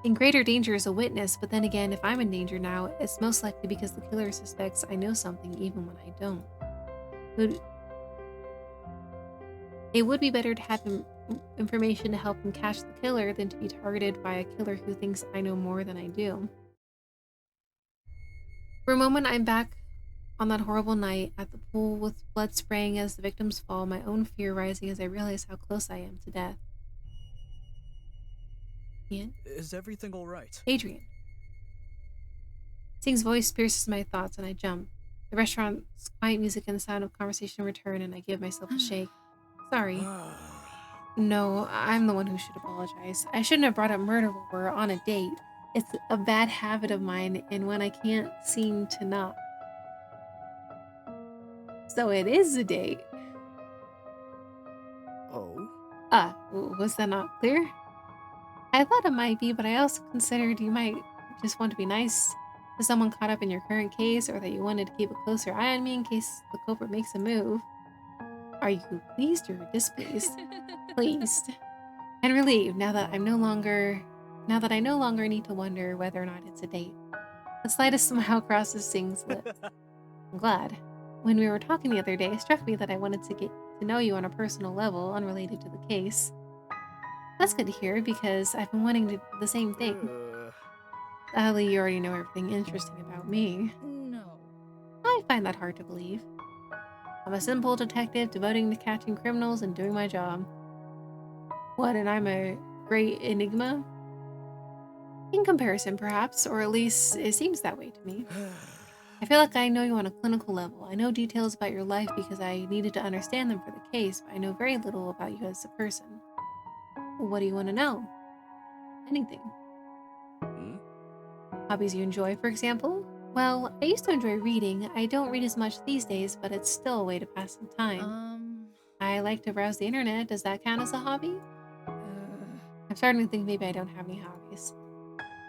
in greater danger as a witness, but then again, if I'm in danger now, it's most likely because the killer suspects I know something even when I don't. It would be better to have information to help him catch the killer than to be targeted by a killer who thinks I know more than I do. For a moment, I'm back on that horrible night at the pool with blood spraying as the victims fall, my own fear rising as I realize how close I am to death. Ian? Is everything all right? Adrian. Singh's voice pierces my thoughts and I jump. The restaurant's quiet music and the sound of conversation return and I give myself a shake. Sorry. No, I'm the one who should apologize. I shouldn't have brought up murder while we're on a date. It's a bad habit of mine and one I can't seem to not. So it is a date. Oh? Was that not clear? I thought it might be, but I also considered you might just want to be nice to someone caught up in your current case or that you wanted to keep a closer eye on me in case the culprit makes a move. Are you pleased or displeased? Pleased. And relieved now that I no longer need to wonder whether or not it's a date. The slightest smile crosses Singh's lips. I'm glad. When we were talking the other day, it struck me that I wanted to get to know you on a personal level, unrelated to the case. That's good to hear because I've been wanting to do the same thing. Sadly, you already know everything interesting about me. No. I find that hard to believe. I'm a simple detective devoting to catching criminals and doing my job. What, and I'm a great enigma? In comparison, perhaps, or at least it seems that way to me. I feel like I know you on a clinical level. I know details about your life because I needed to understand them for the case, but I know very little about you as a person. Well, what do you want to know? Anything. Hobbies you enjoy, for example? Well, I used to enjoy reading. I don't read as much these days, but it's still a way to pass some time. I like to browse the internet. Does that count as a hobby? I'm starting to think maybe I don't have any hobbies.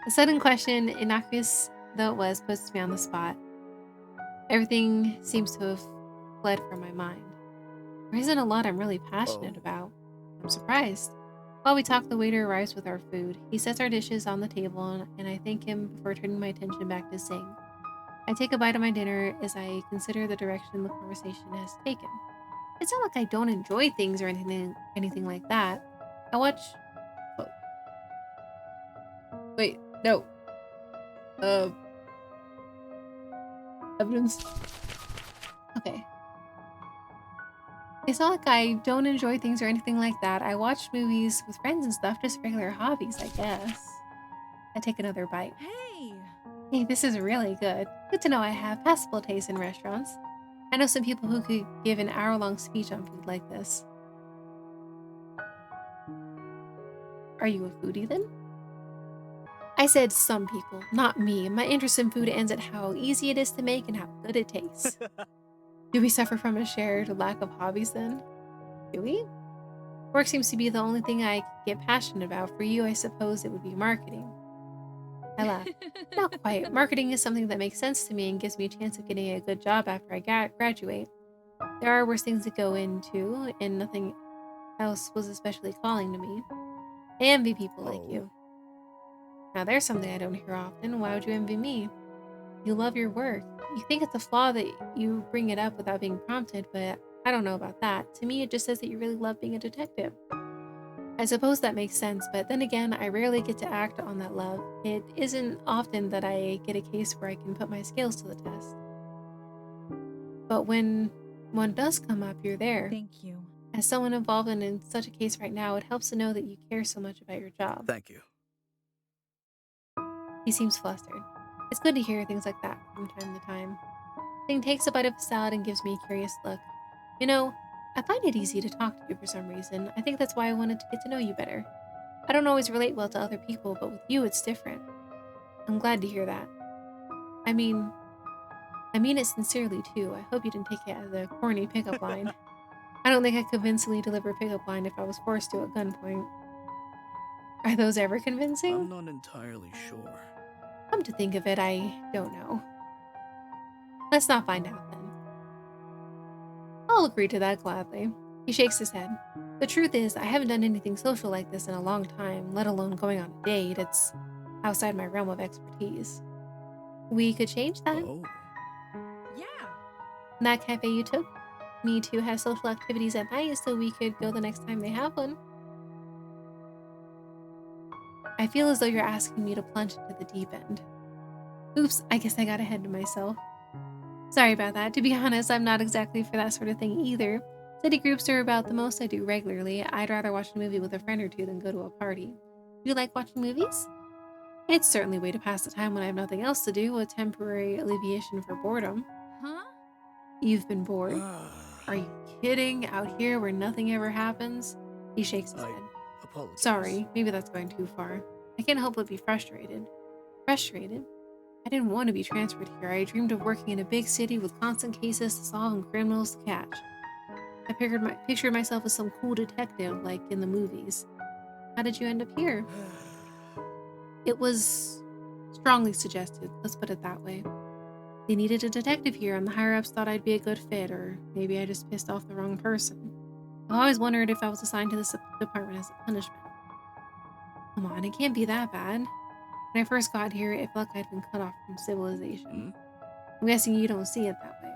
The sudden question, innocuous though it was, puts me on the spot. Everything seems to have fled from my mind. There isn't a lot I'm really passionate about. I'm surprised. While we talk, the waiter arrives with our food. He sets our dishes on the table, and I thank him before turning my attention back to Singh. I take a bite of my dinner as I consider the direction the conversation has taken. It's not like I don't enjoy things or anything like that. I watch... Oh. Wait, no. Evidence. Okay. It's not like I don't enjoy things or anything like that. I watch movies with friends and stuff, just regular hobbies, I guess. I take another bite. Hey, this is really good. Good to know I have passable taste in restaurants. I know some people who could give an hour-long speech on food like this. Are you a foodie then? I said some people, not me. My interest in food ends at how easy it is to make and how good it tastes. Do we suffer from a shared lack of hobbies then? Do we? Work seems to be the only thing I get passionate about. For you, I suppose it would be marketing. I laugh. Not quite. Marketing is something that makes sense to me and gives me a chance of getting a good job after I graduate. There are worse things to go into, and nothing else was especially calling to me. I envy people like Oh. you. Now there's something I don't hear often. Why would you envy me? You love your work. You think it's a flaw that you bring it up without being prompted, but I don't know about that. To me, it just says that you really love being a detective. I suppose that makes sense, but then again, I rarely get to act on that love. It isn't often that I get a case where I can put my skills to the test. But when one does come up, you're there. Thank you. As someone involved in such a case right now, it helps to know that you care so much about your job. Thank you. He seems flustered. It's good to hear things like that from time to time. Thing takes a bite of the salad and gives me a curious look. You know, I find it easy to talk to you for some reason. I think that's why I wanted to get to know you better. I don't always relate well to other people, but with you it's different. I'm glad to hear that. I mean it sincerely too. I hope you didn't take it as a corny pickup line. I don't think I could convincingly deliver a pickup line if I was forced to at gunpoint. Are those ever convincing? I'm not entirely sure. Come to think of it, I don't know. Let's not find out then. I'll agree to that gladly. He shakes his head. The truth is, I haven't done anything social like this in a long time, let alone going on a date. It's outside my realm of expertise. We could change that. Oh. Yeah. That cafe you took me to has social activities at night, so we could go the next time they have one. I feel as though you're asking me to plunge into the deep end. Oops, I guess I got ahead of myself. Sorry about that. To be honest, I'm not exactly for that sort of thing either. Study groups are about the most I do regularly. I'd rather watch a movie with a friend or two than go to a party. Do you like watching movies? It's certainly a way to pass the time when I have nothing else to do, a temporary alleviation for boredom. Huh? You've been bored? Are you kidding? Out here where nothing ever happens? He shakes his head. Apologize. Sorry, maybe that's going too far. I can't help but be frustrated. Frustrated? I didn't want to be transferred here. I dreamed of working in a big city with constant cases to solve and criminals to catch. I pictured myself as some cool detective like in the movies. How did you end up here? It was strongly suggested, let's put it that way. They needed a detective here, and the higher-ups thought I'd be a good fit, or maybe I just pissed off the wrong person. I've always wondered if I was assigned to this department as a punishment. Come on, it can't be that bad. When I first got here, it felt like I'd been cut off from civilization. I'm guessing you don't see it that way.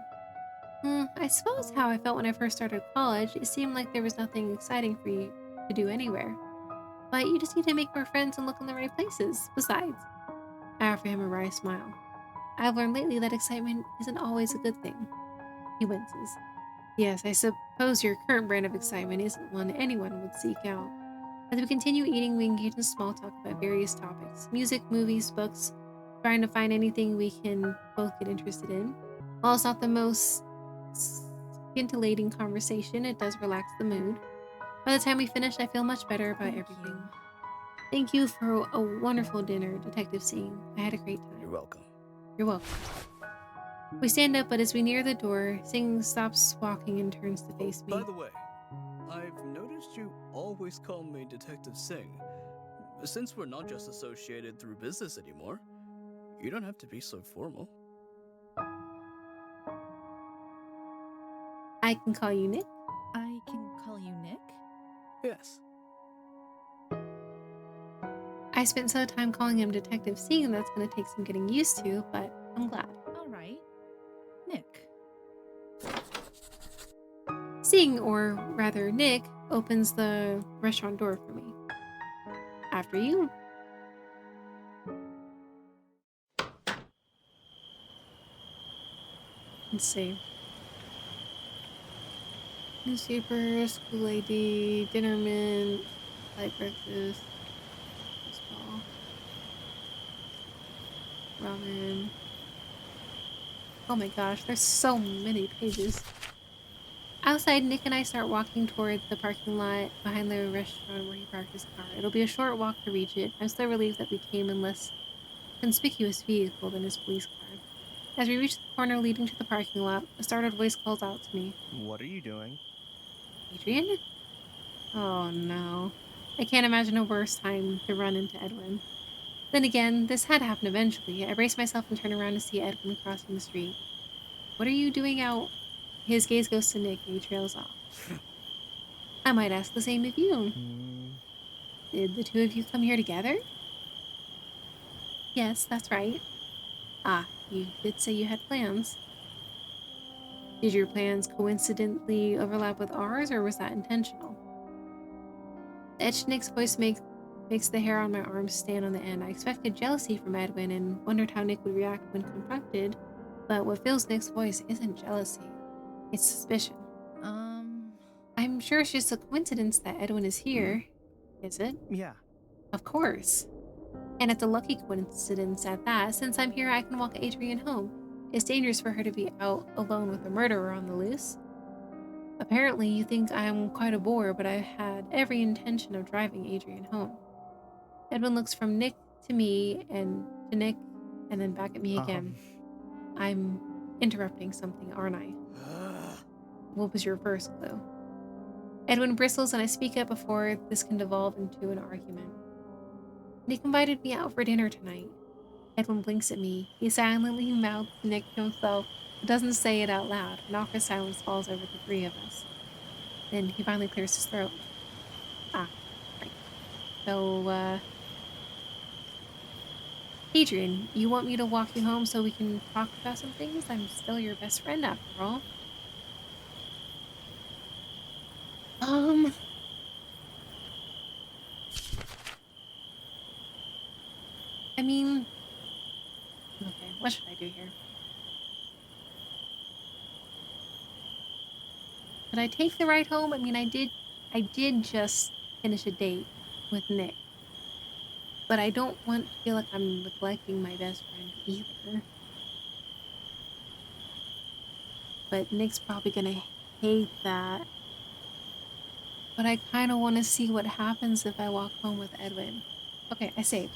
I suppose how I felt when I first started college, it seemed like there was nothing exciting for you to do anywhere. But you just need to make more friends and look in the right places. Besides, I offer him a wry smile. I've learned lately that excitement isn't always a good thing. He winces. Yes, I suppose your current brand of excitement isn't one anyone would seek out. As we continue eating, we engage in small talk about various topics. Music, movies, books, trying to find anything we can both get interested in. While it's not the most scintillating conversation, it does relax the mood. By the time we finish, I feel much better about Thank everything. you. Thank you for a wonderful dinner, Detective Singh. I had a great time. You're welcome. You're welcome. We stand up, but as we near the door, Singh stops walking and turns to face me. By the way, I've noticed you always call me Detective Singh. Since we're not just associated through business anymore, you don't have to be so formal. I can call you Nick. I can call you Nick? Yes. I spent so time calling him Detective Singh that's going to take some getting used to, but I'm glad. All right. Nick. Singh, or rather Nick, opens the restaurant door for me. After you. Let's see. Newspaper, school ID, dinner mint, light breakfast, baseball, ramen. Oh my gosh, there's so many pages. Outside, Nick and I start walking toward the parking lot behind the restaurant where he parked his car. It'll be a short walk to reach it. I'm still relieved that we came in less conspicuous vehicle than his police car. As we reach the corner leading to the parking lot, a startled voice calls out to me. What are you doing? Adrian? Oh no. I can't imagine a worse time to run into Edwin. Then again, this had happened eventually. I brace myself and turn around to see Edwin crossing the street. What are you doing out? His gaze goes to Nick and he trails off. I might ask the same of you. Hmm. Did the two of you come here together? Yes, that's right. Ah, you did say you had plans. Did your plans coincidentally overlap with ours, or was that intentional? The etched Nick's voice makes the hair on my arms stand on the end. I expected jealousy from Edwin and wondered how Nick would react when confronted, but what fills Nick's voice isn't jealousy. It's suspicion. I'm sure it's just a coincidence that Edwin is here. Is it? Yeah. Of course. And it's a lucky coincidence at that. Since I'm here, I can walk Adrian home. It's dangerous for her to be out alone with a murderer on the loose. Apparently, you think I'm quite a bore, but I had every intention of driving Adrian home. Edwin looks from Nick to me and to Nick and then back at me again. I'm interrupting something, aren't I? What was your first clue? Edwin bristles and I speak up before this can devolve into an argument. Nick invited me out for dinner tonight. Edwin blinks at me. He silently mouths Nick to himself, but doesn't say it out loud. An awkward silence falls over the three of us. Then he finally clears his throat. Ah, right. So, Adrian, you want me to walk you home so we can talk about some things? I'm still your best friend after all. I mean, okay, what should I do here? Should I take the ride home? I mean, I did just finish a date with Nick. But I don't want to feel like I'm neglecting my best friend either. But Nick's probably gonna hate that. But I kind of want to see what happens if I walk home with Edwin. Okay, I saved.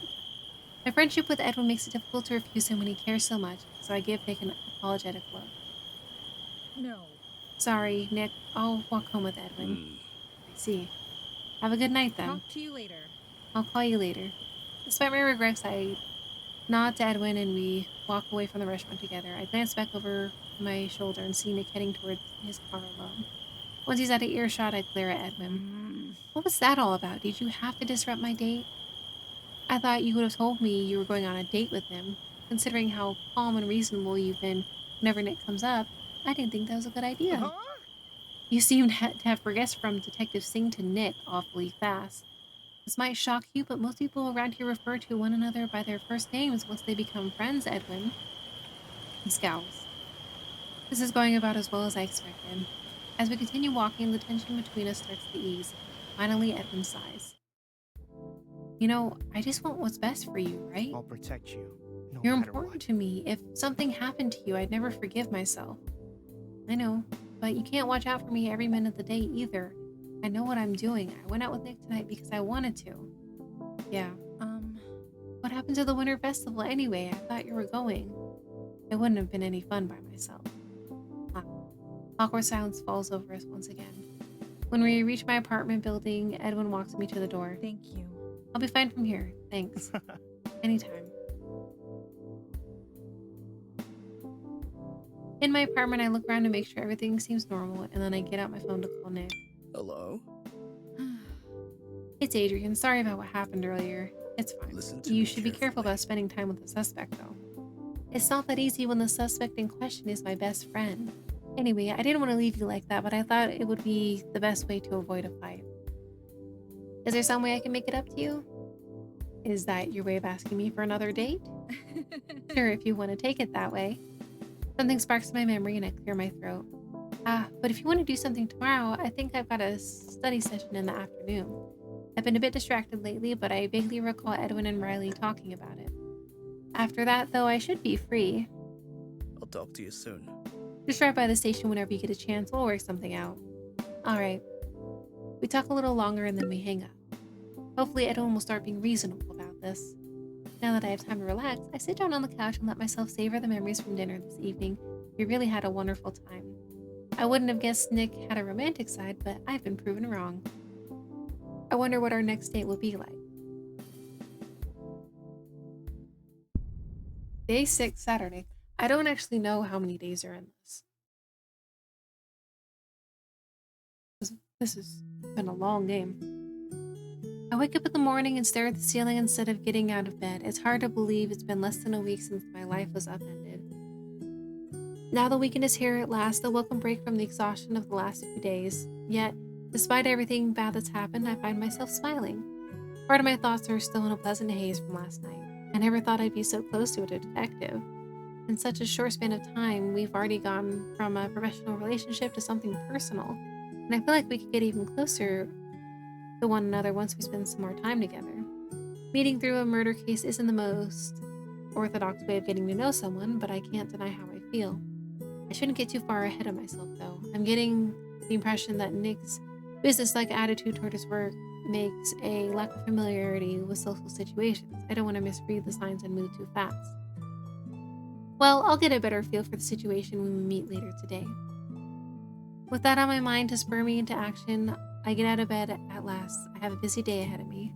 My friendship with Edwin makes it difficult to refuse him when he cares so much, so I give Nick an apologetic look. No. Sorry, Nick. I'll walk home with Edwin. I see. Have a good night then. Talk to you later. I'll call you later. Despite my regrets, I nod to Edwin and we walk away from the restaurant together. I glance back over my shoulder and see Nick heading towards his car alone. Once he's out of earshot, I glare at Edwin. What was that all about? Did you have to disrupt my date? I thought you would have told me you were going on a date with him. Considering how calm and reasonable you've been whenever Nick comes up, I didn't think that was a good idea. You seem to have progressed from Detective Singh to Nick awfully fast. This might shock you, but most people around here refer to one another by their first names once they become friends, Edwin. He scowls. This is going about as well as I expected. As we continue walking, the tension between us starts to ease. Finally, Edwin sighs. You know, I just want what's best for you, right? I'll protect you. No You're matter important what. to me. If something happened to you, I'd never forgive myself. I know, but you can't watch out for me every minute of the day either. I know what I'm doing. I went out with Nick tonight because I wanted to. Yeah. What happened to the Winter Festival anyway? I thought you were going. It wouldn't have been any fun by myself. Awkward silence falls over us once again. When we reach my apartment building, Edwin walks me to the door. Thank you. I'll be fine from here. Thanks. Anytime. In my apartment, I look around to make sure everything seems normal, and then I get out my phone to call Nick. Hello? It's Adrian. Sorry about what happened earlier. It's fine. Listen to You me should be careful carefully. about spending time with the suspect, though. It's not that easy when the suspect in question is my best friend. Anyway, I didn't want to leave you like that, but I thought it would be the best way to avoid a fight. Is there some way I can make it up to you? Is that your way of asking me for another date? Sure, if you want to take it that way. Something sparks in my memory and I clear my throat. But if you want to do something tomorrow, I think I've got a study session in the afternoon. I've been a bit distracted lately, but I vaguely recall Edwin and Riley talking about it. After that, though, I should be free. I'll talk to you soon. Just drive by the station whenever you get a chance. We'll work something out. Alright. We talk a little longer and then we hang up. Hopefully Edwin will start being reasonable about this. Now that I have time to relax, I sit down on the couch and let myself savor the memories from dinner this evening. We really had a wonderful time. I wouldn't have guessed Nick had a romantic side, but I've been proven wrong. I wonder what our next date will be like. Day 6, Saturday. I don't actually know how many days are in this. This has been a long game. I wake up in the morning and stare at the ceiling instead of getting out of bed. It's hard to believe it's been less than a week since my life was upended. Now the weekend is here at last, a welcome break from the exhaustion of the last few days. Yet, despite everything bad that's happened, I find myself smiling. Part of my thoughts are still in a pleasant haze from last night. I never thought I'd be so close to a detective. In such a short span of time, we've already gone from a professional relationship to something personal. And I feel like we could get even closer to one another once we spend some more time together. Meeting through a murder case isn't the most orthodox way of getting to know someone, but I can't deny how I feel. I shouldn't get too far ahead of myself, though. I'm getting the impression that Nick's business-like attitude toward his work makes a lack of familiarity with social situations. I don't want to misread the signs and move too fast. Well, I'll get a better feel for the situation when we meet later today. With that on my mind to spur me into action, I get out of bed at last. I have a busy day ahead of me.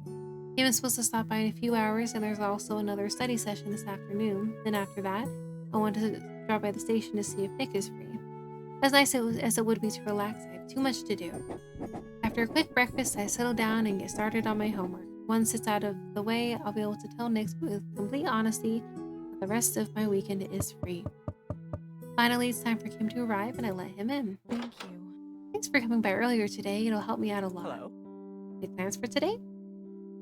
Kim is supposed to stop by in a few hours, and there's also another study session this afternoon. Then after that, I want to drop by the station to see if Nick is free. As nice as it would be to relax, I have too much to do. After a quick breakfast, I settle down and get started on my homework. Once it's out of the way, I'll be able to tell Nick with complete honesty that the rest of my weekend is free. Finally, it's time for Kim to arrive, and I let him in. Thank you. Thanks for coming by earlier today. It'll help me out a lot. Hello. Big plans for today?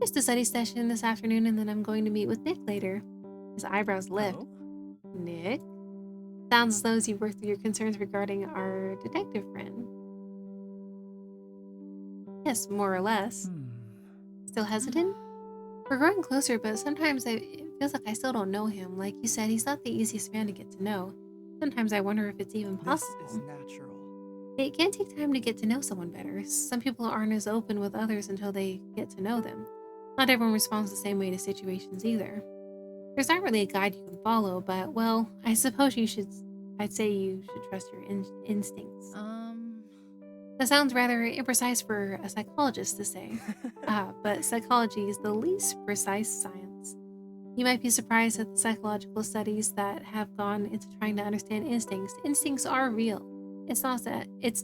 Just a study session this afternoon, and then I'm going to meet with Nick later. His eyebrows lift. Oh? Nick? Sounds as though you worked through your concerns regarding our detective friend. Yes, more or less. Still hesitant? We're growing closer, but sometimes it feels like I still don't know him. Like you said, he's not the easiest man to get to know. Sometimes I wonder if it's even possible. This is natural. It can take time to get to know someone better. Some people aren't as open with others until they get to know them. Not everyone responds the same way to situations either. There's not really a guide you can follow, but, well, I suppose I'd say you should trust your instincts. That sounds rather imprecise for a psychologist to say. But psychology is the least precise science. You might be surprised at the psychological studies that have gone into trying to understand instincts. Instincts are real. It's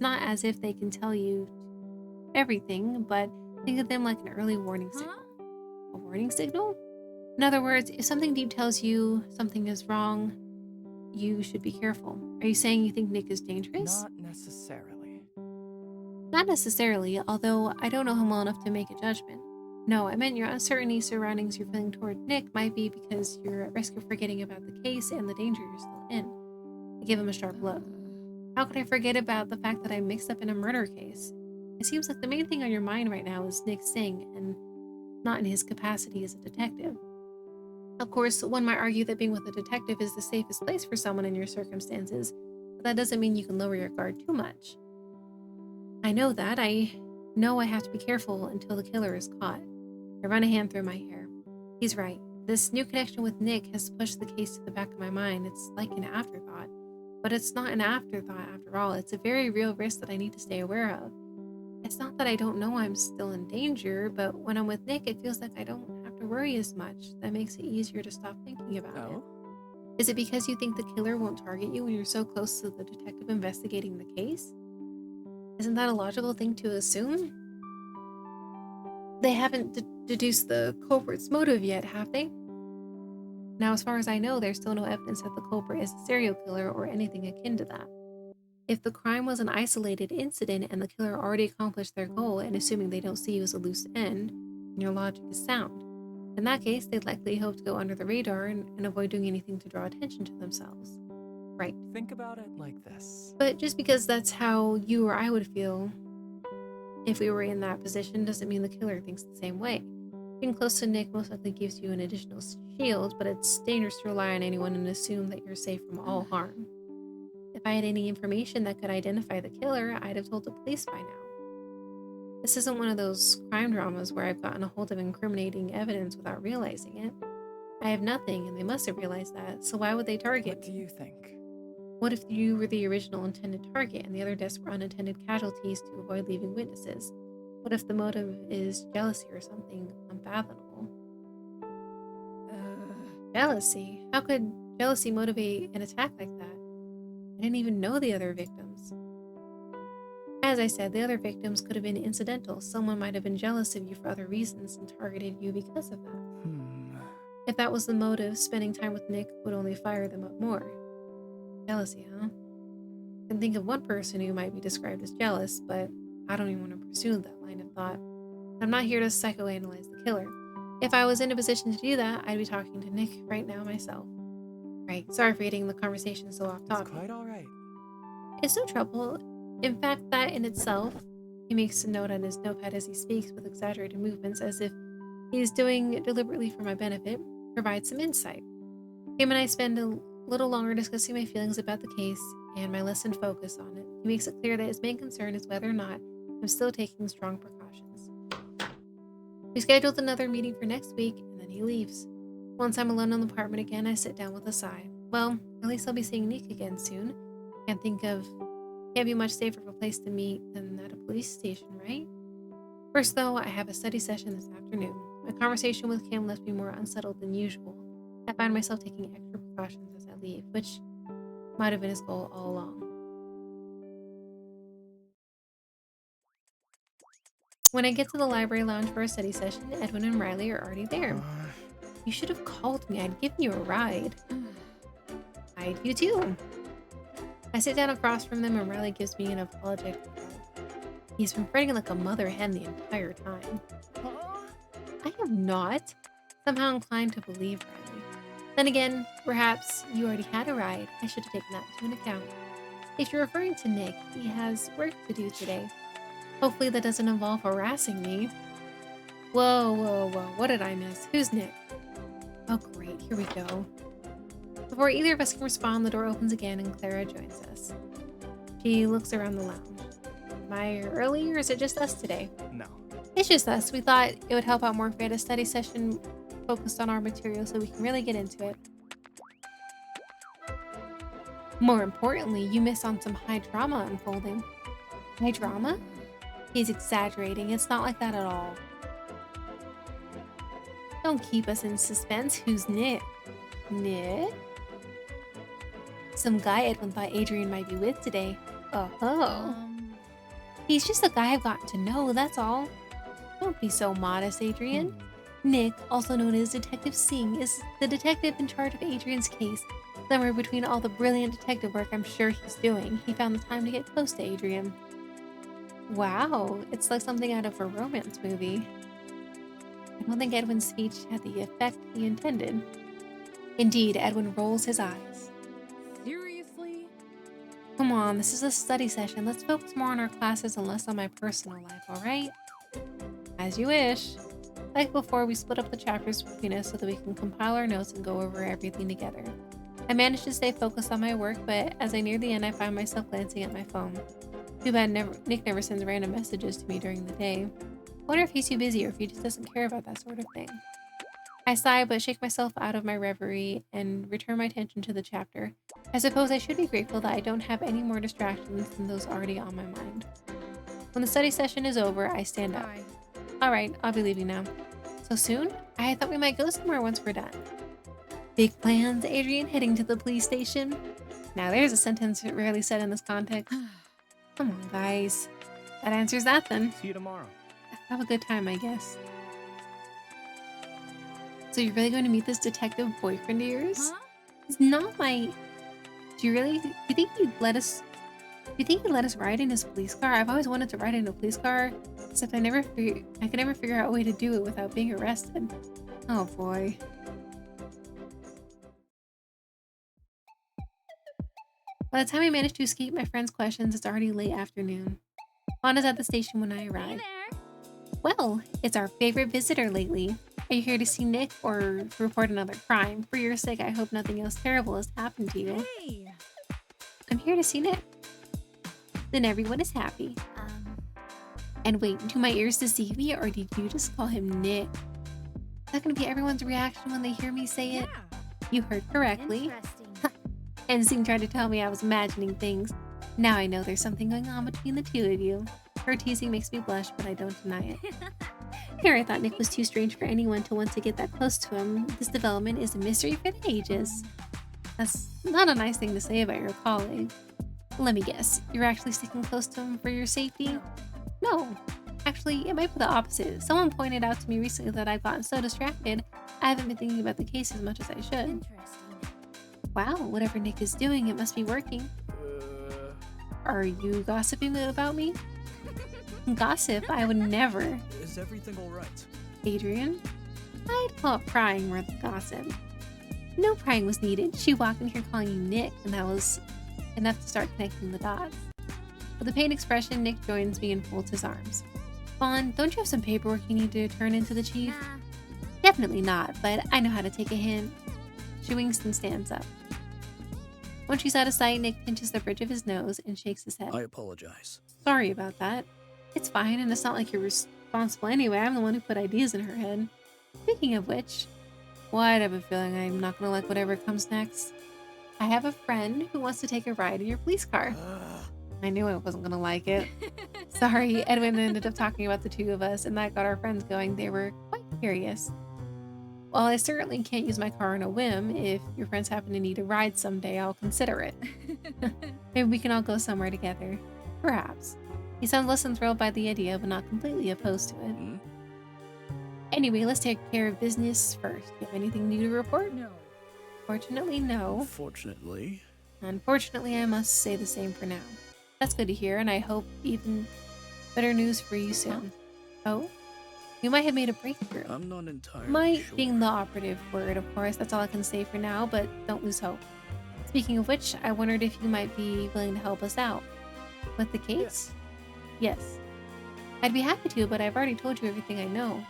not as if they can tell you everything, but think of them like an early warning signal. A warning signal? In other words, if something deep tells you something is wrong, you should be careful. Are you saying you think Nick is dangerous? Not necessarily. Not necessarily, although I don't know him well enough to make a judgment. No, I meant your uncertainty surrounding your feeling toward Nick might be because you're at risk of forgetting about the case and the danger you're still in. I give him a sharp look. How could I forget about the fact that I'm mixed up in a murder case? It seems like the main thing on your mind right now is Nick Singh, and not in his capacity as a detective. Of course, one might argue that being with a detective is the safest place for someone in your circumstances, but that doesn't mean you can lower your guard too much. I know that. I know I have to be careful until the killer is caught. I run a hand through my hair. He's right. This new connection with Nick has pushed the case to the back of my mind. It's like an afterthought. But it's not an afterthought after all. It's a very real risk that I need to stay aware of. It's not that I don't know I'm still in danger, but when I'm with Nick, it feels like I don't have to worry as much. That makes it easier to stop thinking about it. Is it because you think the killer won't target you when you're so close to the detective investigating the case? Isn't that a logical thing to assume? They haven't deduced the culprit's motive yet, have they? Now, as far as I know, there's still no evidence that the culprit is a serial killer or anything akin to that. If the crime was an isolated incident and the killer already accomplished their goal, and assuming they don't see you as a loose end, then your logic is sound. In that case, they'd likely hope to go under the radar and avoid doing anything to draw attention to themselves. Right. Think about it like this. But just because that's how you or I would feel if we were in that position doesn't mean the killer thinks the same way. Being close to Nick most likely gives you an additional shield, but it's dangerous to rely on anyone and assume that you're safe from all harm. If I had any information that could identify the killer, I'd have told the police by now. This isn't one of those crime dramas where I've gotten a hold of incriminating evidence without realizing it. I have nothing, and they must have realized that, so why would they target What do you think? What if you were the original intended target and the other deaths were unintended casualties to avoid leaving witnesses? What if the motive is jealousy or something unfathomable? Jealousy? How could jealousy motivate an attack like that? I didn't even know the other victims. I As I said, the other victims could have been incidental. Someone might have been jealous of you for other reasons and targeted you because of that. If that was the motive, spending time with Nick would only fire them up more. Jealousy, huh? I can think of one person who might be described as jealous, but I don't even want to pursue that line of thought. I'm not here to psychoanalyze the killer. If I was in a position to do that, I'd be talking to Nick right now myself. Right, sorry for getting the conversation so off It's topic. quite alright. It's no trouble. In fact, that in itself, he makes a note on his notepad as he speaks with exaggerated movements as if he's doing it deliberately for my benefit, provides some insight. Him and I spend a little longer discussing my feelings about the case and my lessened focus on it. He makes it clear that his main concern is whether or not I'm still taking strong precautions. We scheduled another meeting for next week, and then he leaves. Once I'm alone in the apartment again, I sit down with a sigh. Well, at least I'll be seeing Nick again soon. Can't be much safer of a place to meet than at a police station, right? First, though, I have a study session this afternoon. My conversation with Kim left me more unsettled than usual. I find myself taking extra precautions as I leave, which might have been his goal all along. When I get to the library lounge for a study session, Edwin and Riley are already there. You should have called me. I'd given you a ride. I do too. I sit down across from them and Riley gives me an apologetic look. He's been fretting like a mother hen the entire time. I am not somehow inclined to believe Riley. Then again, perhaps you already had a ride. I should have taken that into account. If you're referring to Nick, he has work to do today. Hopefully that doesn't involve harassing me. Whoa. What did I miss? Who's Nick? Oh great, here we go. Before either of us can respond, the door opens again and Clara joins us. She looks around the lounge. Am I early or is it just us today? No. It's just us. We thought it would help out more if we had a study session focused on our material so we can really get into it. More importantly, you miss on some high drama unfolding. High drama? He's exaggerating. It's not like that at all. Don't keep us in suspense. Who's Nick? Nick? Some guy Edwin thought Adrian might be with today. Oh. He's just a guy I've gotten to know, that's all. Don't be so modest, Adrian. Nick, also known as Detective Singh, is the detective in charge of Adrian's case. Somewhere between all the brilliant detective work I'm sure he's doing, he found the time to get close to Adrian. Wow, it's like something out of a romance movie. I don't think Edwin's speech had the effect he intended. Indeed, Edwin rolls his eyes. Seriously? Come on, this is a study session. Let's focus more on our classes and less on my personal life, alright? As you wish. Like before, we split up the chapters between us so that we can compile our notes and go over everything together. I managed to stay focused on my work, but as I near the end, I find myself glancing at my phone. Too bad Nick never sends random messages to me during the day. I wonder if he's too busy or if he just doesn't care about that sort of thing. I sigh but shake myself out of my reverie and return my attention to the chapter. I suppose I should be grateful that I don't have any more distractions than those already on my mind. When the study session is over, I stand up. Bye. Alright, I'll be leaving now. So soon? I thought we might go somewhere once we're done. Big plans, Adrian, heading to the police station? Now there's a sentence rarely said in this context. Come on, guys. That answers that then. See you tomorrow. Have a good time, I guess. So you're really going to meet this detective boyfriend of yours? Huh? It's not my... Do you think he'd let us... Do you think he'd let us ride in his police car? I've always wanted to ride in a police car, except I could never figure out a way to do it without being arrested. Oh boy. By the time I manage to escape my friend's questions, it's already late afternoon. Anna's at the station when I Hey arrive. there. Well, it's our favorite visitor lately. Are you here to see Nick or to report another crime? For your sake, I hope nothing else terrible has happened to you. Hey! I'm here to see Nick. Then everyone is happy. And wait, do my ears deceive me or did you just call him Nick? Is that gonna be everyone's reaction when they hear me say it? Yeah. You heard correctly. Interesting. Ensign tried to tell me I was imagining things. Now I know there's something going on between the two of you. Her teasing makes me blush, but I don't deny it. Here, I thought Nick was too strange for anyone to want to get that close to him. This development is a mystery for the ages. That's not a nice thing to say about your colleague. Let me guess, you're actually sticking close to him for your safety? No. No. Actually, it might be the opposite. Someone pointed out to me recently that I've gotten so distracted, I haven't been thinking about the case as much as I should. Interesting. Wow, whatever Nick is doing, it must be working. Are you gossiping about me? Gossip? I would never. Is everything alright? Adrian? I'd call it prying more than gossip. No prying was needed. She walked in here calling you Nick, and that was enough to start connecting the dots. With a pained expression, Nick joins me and folds his arms. Vaughn, don't you have some paperwork you need to turn into the chief? Nah. Definitely not, but I know how to take a hint. She winks and stands up. When she's out of sight, Nick pinches the bridge of his nose and shakes his head. I apologize. Sorry about that. It's fine, and it's not like you're responsible anyway. I'm the one who put ideas in her head. Speaking of which, well, I have a feeling I'm not gonna like whatever comes next. I have a friend who wants to take a ride in your police car. I knew I wasn't gonna like it. Sorry, Edwin ended up talking about the two of us, and that got our friends going. They were quite curious. While I certainly can't use my car on a whim, if your friends happen to need a ride someday, I'll consider it. Maybe we can all go somewhere together. Perhaps. He sounds less than thrilled by the idea, but not completely opposed to it. Hmm? Anyway, let's take care of business first. Do you have anything new to report? No. Fortunately, no. Fortunately. Unfortunately, I must say the same for now. That's good to hear, and I hope even better news for you soon. Oh? You might have made a breakthrough. I'm not entirely Might sure. being the operative word, of course. That's all I can say for now, but don't lose hope. Speaking of which, I wondered if you might be willing to help us out. With the case? Yes. I'd be happy to, but I've already told you everything I know.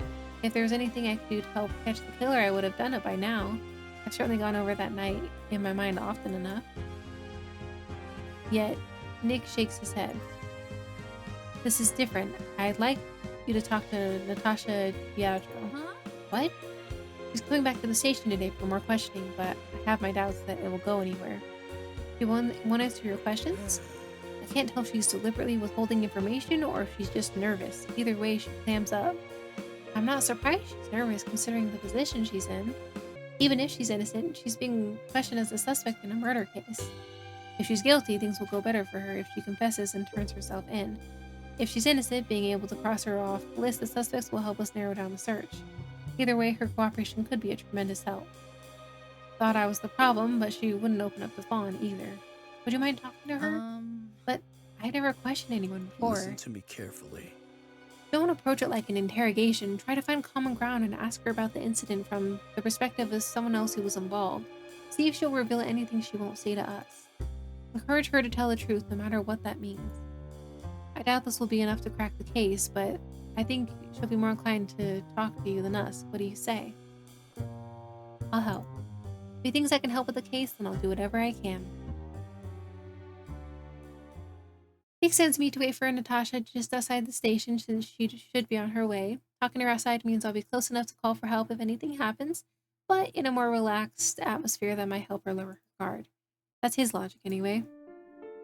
If there was anything I could do to help catch the killer, I would have done it by now. I've certainly gone over that night in my mind often enough. Yet, Nick shakes his head. This is different. I'd like you to talk to Natasha Diageo. Huh? What? She's coming back to the station today for more questioning, but I have my doubts that it will go anywhere. You want to answer your questions? I can't tell if she's deliberately withholding information or if she's just nervous. Either way, she clams up. I'm not surprised she's nervous considering the position she's in. Even if she's innocent, she's being questioned as a suspect in a murder case. If she's guilty, things will go better for her if she confesses and turns herself in. If she's innocent, being able to cross her off the list of suspects will help us narrow down the search. Either way, her cooperation could be a tremendous help. Thought I was the problem, but she wouldn't open up to Fawn either. Would you mind talking to her? But I've never questioned anyone before. Listen to me carefully. Don't approach it like an interrogation. Try to find common ground and ask her about the incident from the perspective of someone else who was involved. See if she'll reveal anything she won't say to us. Encourage her to tell the truth, no matter what that means. I doubt this will be enough to crack the case, but I think she'll be more inclined to talk to you than us. What do you say? I'll help. If he thinks I can help with the case, then I'll do whatever I can. He sends me to wait for Natasha just outside the station since she should be on her way. Talking to her outside means I'll be close enough to call for help if anything happens, but in a more relaxed atmosphere that might help her lower her guard. That's his logic anyway.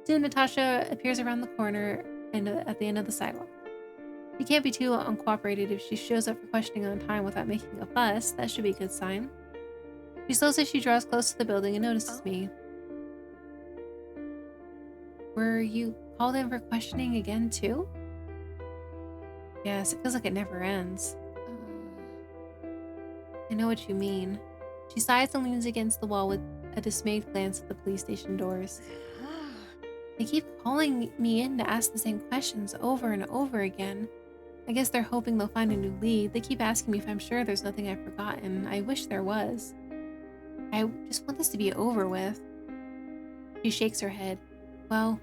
Soon Natasha appears around the corner and at the end of the sidewalk. She can't be too uncooperative if she shows up for questioning on time without making a fuss. That should be a good sign. She slows as she draws close to the building and notices me. Were you called in for questioning again too? Yes, it feels like it never ends. I know what you mean. She sighs and leans against the wall with a dismayed glance at the police station doors. They keep calling me in to ask the same questions over and over again. I guess they're hoping they'll find a new lead. They keep asking me if I'm sure there's nothing I've forgotten. I wish there was. I just want this to be over with. She shakes her head. Well,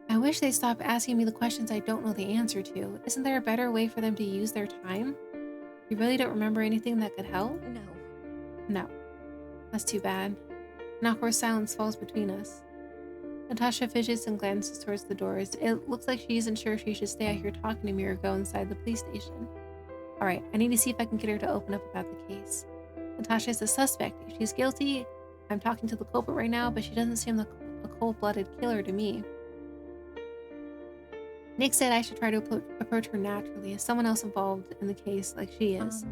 I wish they'd stop asking me the questions I don't know the answer to. Isn't there a better way for them to use their time? You really don't remember anything that could help? No. No. That's too bad. An awkward silence falls between us. Natasha fidgets and glances towards the doors. It looks like she isn't sure if she should stay out here talking to me or go inside the police station. Alright, I need to see if I can get her to open up about the case. Natasha is a suspect. If she's guilty, I'm talking to the culprit right now, but she doesn't seem like a cold-blooded killer to me. Nick said I should try to approach her naturally as someone else involved in the case like she is. Do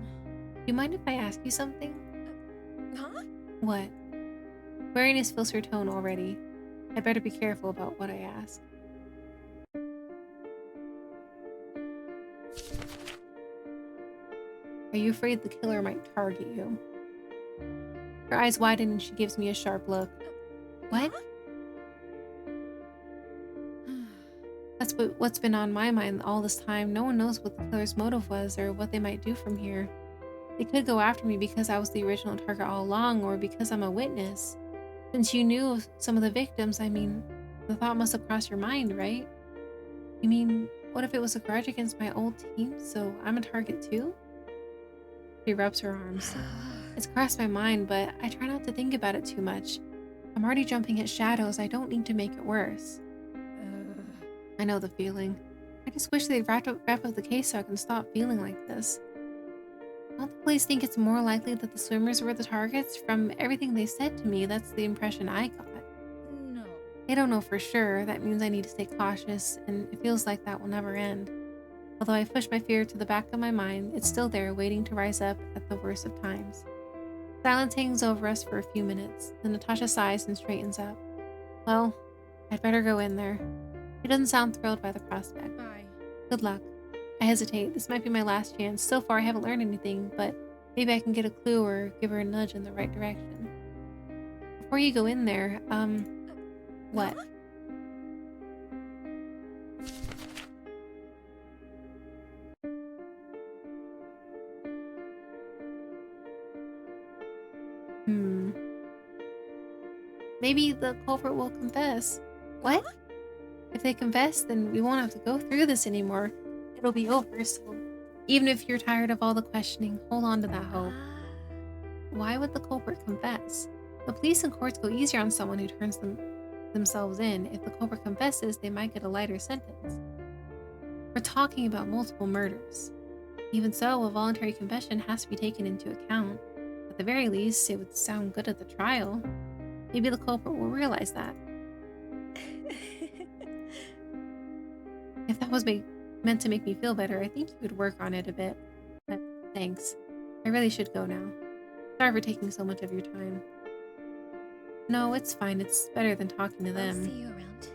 you mind if I ask you something? Huh? What? Wariness feels her tone already. I better be careful about what I ask. Are you afraid the killer might target you? Her eyes widen and she gives me a sharp look. What? That's what's been on my mind all this time. No one knows what the killer's motive was or what they might do from here. They could go after me because I was the original target all along, or because I'm a witness. Since you knew of some of the victims, I mean, the thought must have crossed your mind, right? You mean, what if it was a grudge against my old team, so I'm a target too? She rubs her arms. It's crossed my mind, but I try not to think about it too much. I'm already jumping at shadows. I don't need to make it worse. I know the feeling. I just wish they'd wrap up the case so I can stop feeling like this. Don't the police think it's more likely that the swimmers were the targets? From everything they said to me, that's the impression I got. No. They don't know for sure. That means I need to stay cautious, and it feels like that will never end. Although I push my fear to the back of my mind, it's still there waiting to rise up at the worst of times. Silence hangs over us for a few minutes. Then Natasha sighs and straightens up. Well, I'd better go in there. She doesn't sound thrilled by the prospect. Bye. Good luck. I hesitate. This might be my last chance. So far, I haven't learned anything, but maybe I can get a clue or give her a nudge in the right direction. Before you go in there, what? Maybe the culprit will confess. What? If they confess, then we won't have to go through this anymore. It'll be over, so even if you're tired of all the questioning, hold on to that hope. Why would the culprit confess? The police and courts go easier on someone who turns themselves in. If the culprit confesses, they might get a lighter sentence. We're talking about multiple murders. Even so, a voluntary confession has to be taken into account. At the very least, it would sound good at the trial. Maybe the culprit will realize that. If that was meant to make me feel better, I think you would work on it a bit. But thanks. I really should go now. Sorry for taking so much of your time. No, it's fine. It's better than talking to them. I'll see you around.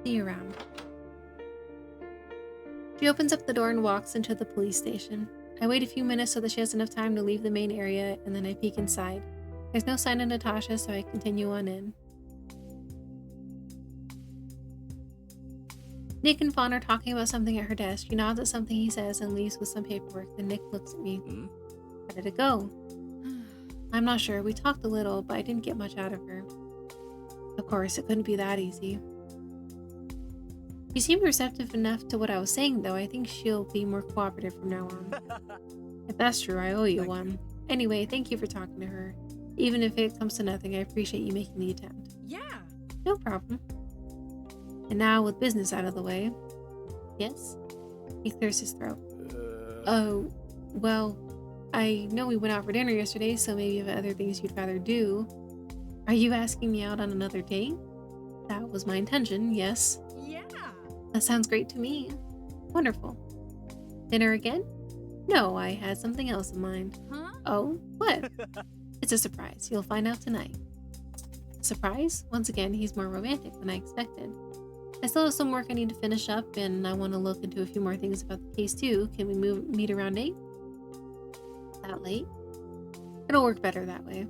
See you around. She opens up the door and walks into the police station. I wait a few minutes so that she has enough time to leave the main area, and then I peek inside. There's no sign of Natasha, so I continue on in. Nick and Fawn are talking about something at her desk. She nods at something he says and leaves with some paperwork. Then Nick looks at me. How did it go? I'm not sure. We talked a little, but I didn't get much out of her. Of course, it couldn't be that easy. She seemed receptive enough to what I was saying, though. I think she'll be more cooperative from now on. If that's true, I owe you one. Anyway, thank you for talking to her. Even if it comes to nothing, I appreciate you making the attempt. Yeah. No problem. And now, with business out of the way. Yes? He clears his throat. Oh, well, I know we went out for dinner yesterday, so maybe you have other things you'd rather do. Are you asking me out on another date? That was my intention, yes. Yeah. That sounds great to me. Wonderful. Dinner again? No, I had something else in mind. Huh? Oh, what? It's a surprise. You'll find out tonight. Surprise? Once again, he's more romantic than I expected. I still have some work I need to finish up, and I want to look into a few more things about the case too. Can we meet around 8? That late? It'll work better that way.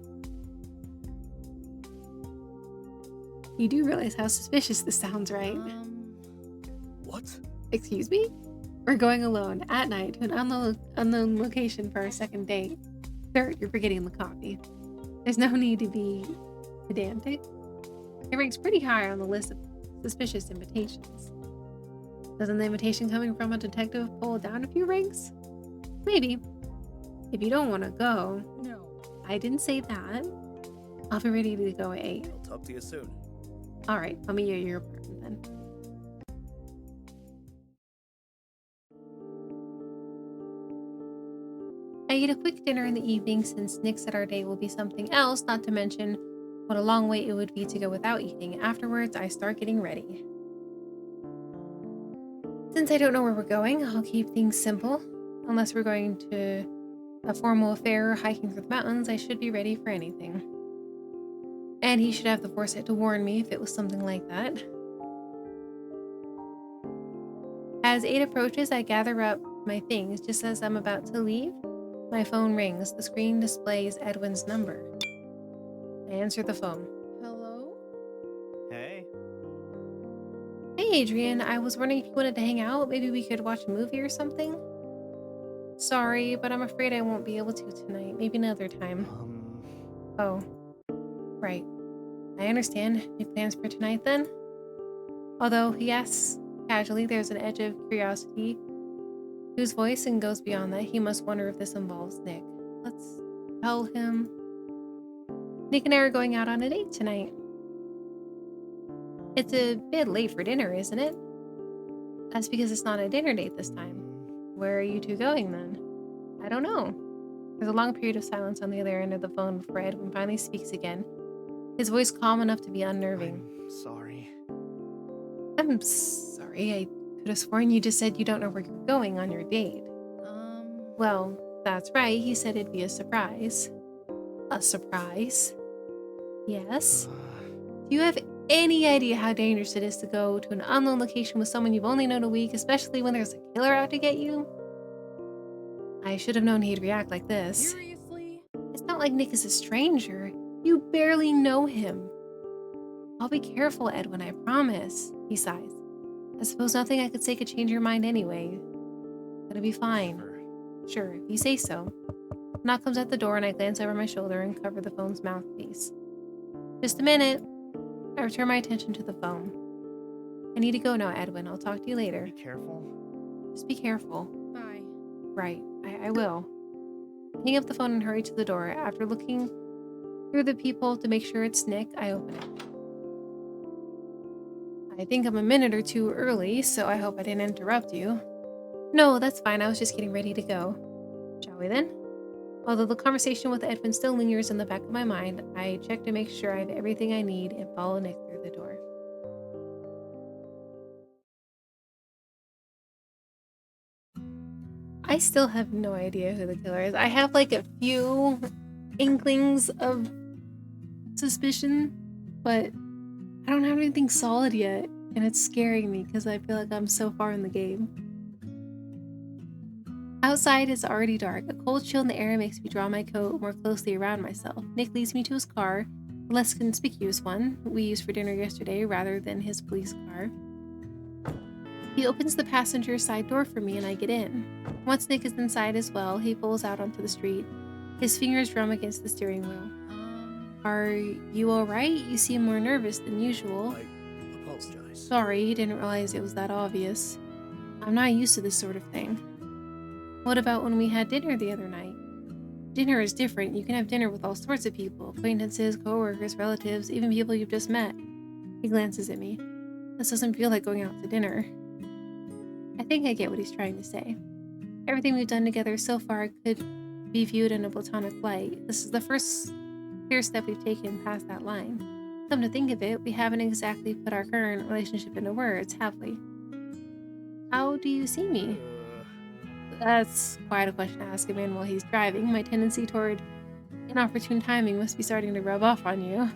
You do realize how suspicious this sounds, right? What? Excuse me? We're going alone, at night, to an unknown location for our second date. Sir, you're forgetting the coffee. There's no need to be pedantic. It ranks pretty high on the list of suspicious invitations. Doesn't the invitation coming from a detective pull it down a few ranks? Maybe. If you don't want to go. No. I didn't say that. I'll be ready to go at 8. I'll talk to you soon. Alright, I'll meet you at your apartment then. I eat a quick dinner in the evening since Nick said our date will be something else, not to mention what a long wait it would be to go without eating. Afterwards, I start getting ready. Since I don't know where we're going, I'll keep things simple. Unless we're going to a formal affair or hiking through the mountains, I should be ready for anything. And he should have the foresight to warn me if it was something like that. As 8 approaches, I gather up my things. Just as I'm about to leave, my phone rings. The screen displays Edwin's number. I answer the phone. Hello? Hey. Hey, Adrian. I was wondering if you wanted to hang out. Maybe we could watch a movie or something? Sorry, but I'm afraid I won't be able to tonight. Maybe another time. Oh. Right. I understand. Any plans for tonight then? Although he asks casually, there's an edge of curiosity to his voice and goes beyond that. He must wonder if this involves Nick. Let's tell him. Nick and I are going out on a date tonight. It's a bit late for dinner, isn't it? That's because it's not a dinner date this time. Where are you two going then? I don't know. There's a long period of silence on the other end of the phone before Edwin finally speaks again. His voice calm enough to be unnerving. I'm sorry. I'm sorry. I could have sworn you just said you don't know where you're going on your date. Well, that's right. He said it'd be a surprise. A surprise? Yes? Do you have any idea how dangerous it is to go to an unknown location with someone you've only known a week, especially when there's a killer out to get you? I should have known he'd react like this. Seriously? It's not like Nick is a stranger. You barely know him. I'll be careful, Edwin, I promise, he sighs. I suppose nothing I could say could change your mind anyway. Gonna be fine. Sure, if you say so. A knock comes at the door and I glance over my shoulder and cover the phone's mouthpiece. Just a minute. I return my attention to the phone. I need to go now, Edwin. I'll talk to you later. Be careful. Just be careful. Bye. Right, I will. I hang up the phone and hurry to the door. After looking through the peephole to make sure it's Nick, I open it. I think I'm a minute or two early, so I hope I didn't interrupt you. No, that's fine. I was just getting ready to go. Shall we then? Although the conversation with Edwin still lingers in the back of my mind, I check to make sure I have everything I need and follow Nick through the door. I still have no idea who the killer is. I have like a few inklings of suspicion, but I don't have anything solid yet, and it's scaring me because I feel like I'm so far in the game. Outside it's already dark. A cold chill in the air makes me draw my coat more closely around myself. Nick leads me to his car, a less conspicuous one we used for dinner yesterday rather than his police car. He opens the passenger side door for me and I get in. Once Nick is inside as well, he pulls out onto the street. His fingers drum against the steering wheel. Are you alright? You seem more nervous than usual. I apologize. Sorry, didn't realize it was that obvious. I'm not used to this sort of thing. What about when we had dinner the other night? Dinner is different. You can have dinner with all sorts of people. Acquaintances, co-workers, relatives, even people you've just met. He glances at me. This doesn't feel like going out to dinner. I think I get what he's trying to say. Everything we've done together so far could be viewed in a platonic light. This is the first clear step we've taken past that line. Come to think of it, we haven't exactly put our current relationship into words, have we? How do you see me? That's quite a question to ask a man while he's driving. My tendency toward inopportune timing must be starting to rub off on you.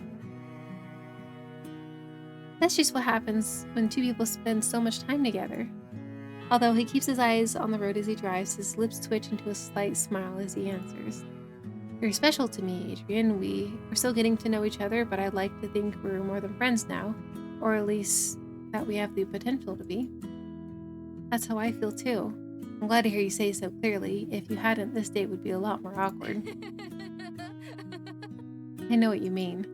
That's just what happens when two people spend so much time together. Although he keeps his eyes on the road as he drives, his lips twitch into a slight smile as he answers. You're special to me, Adrian. We're still getting to know each other, but I'd like to think we're more than friends now. Or at least that we have the potential to be. That's how I feel too. I'm glad to hear you say so clearly. If you hadn't, this date would be a lot more awkward. I know what you mean.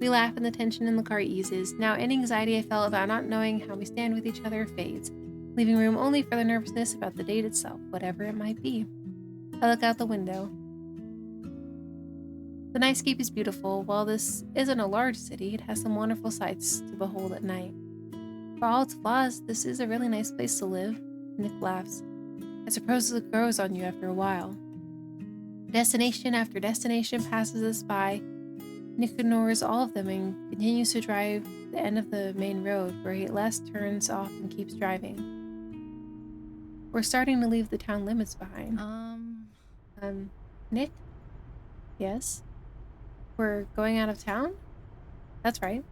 We laugh and the tension in the car eases. Now any anxiety I felt about not knowing how we stand with each other fades, leaving room only for the nervousness about the date itself, whatever it might be. I look out the window. The nightscape is beautiful. While this isn't a large city, it has some wonderful sights to behold at night. For all its flaws, this is a really nice place to live. Nick laughs. I suppose it grows on you after a while. Destination after destination passes us by. Nick ignores all of them and continues to drive the end of the main road where he less turns off and keeps driving. We're starting to leave the town limits behind. Nick? Yes? We're going out of town? That's right.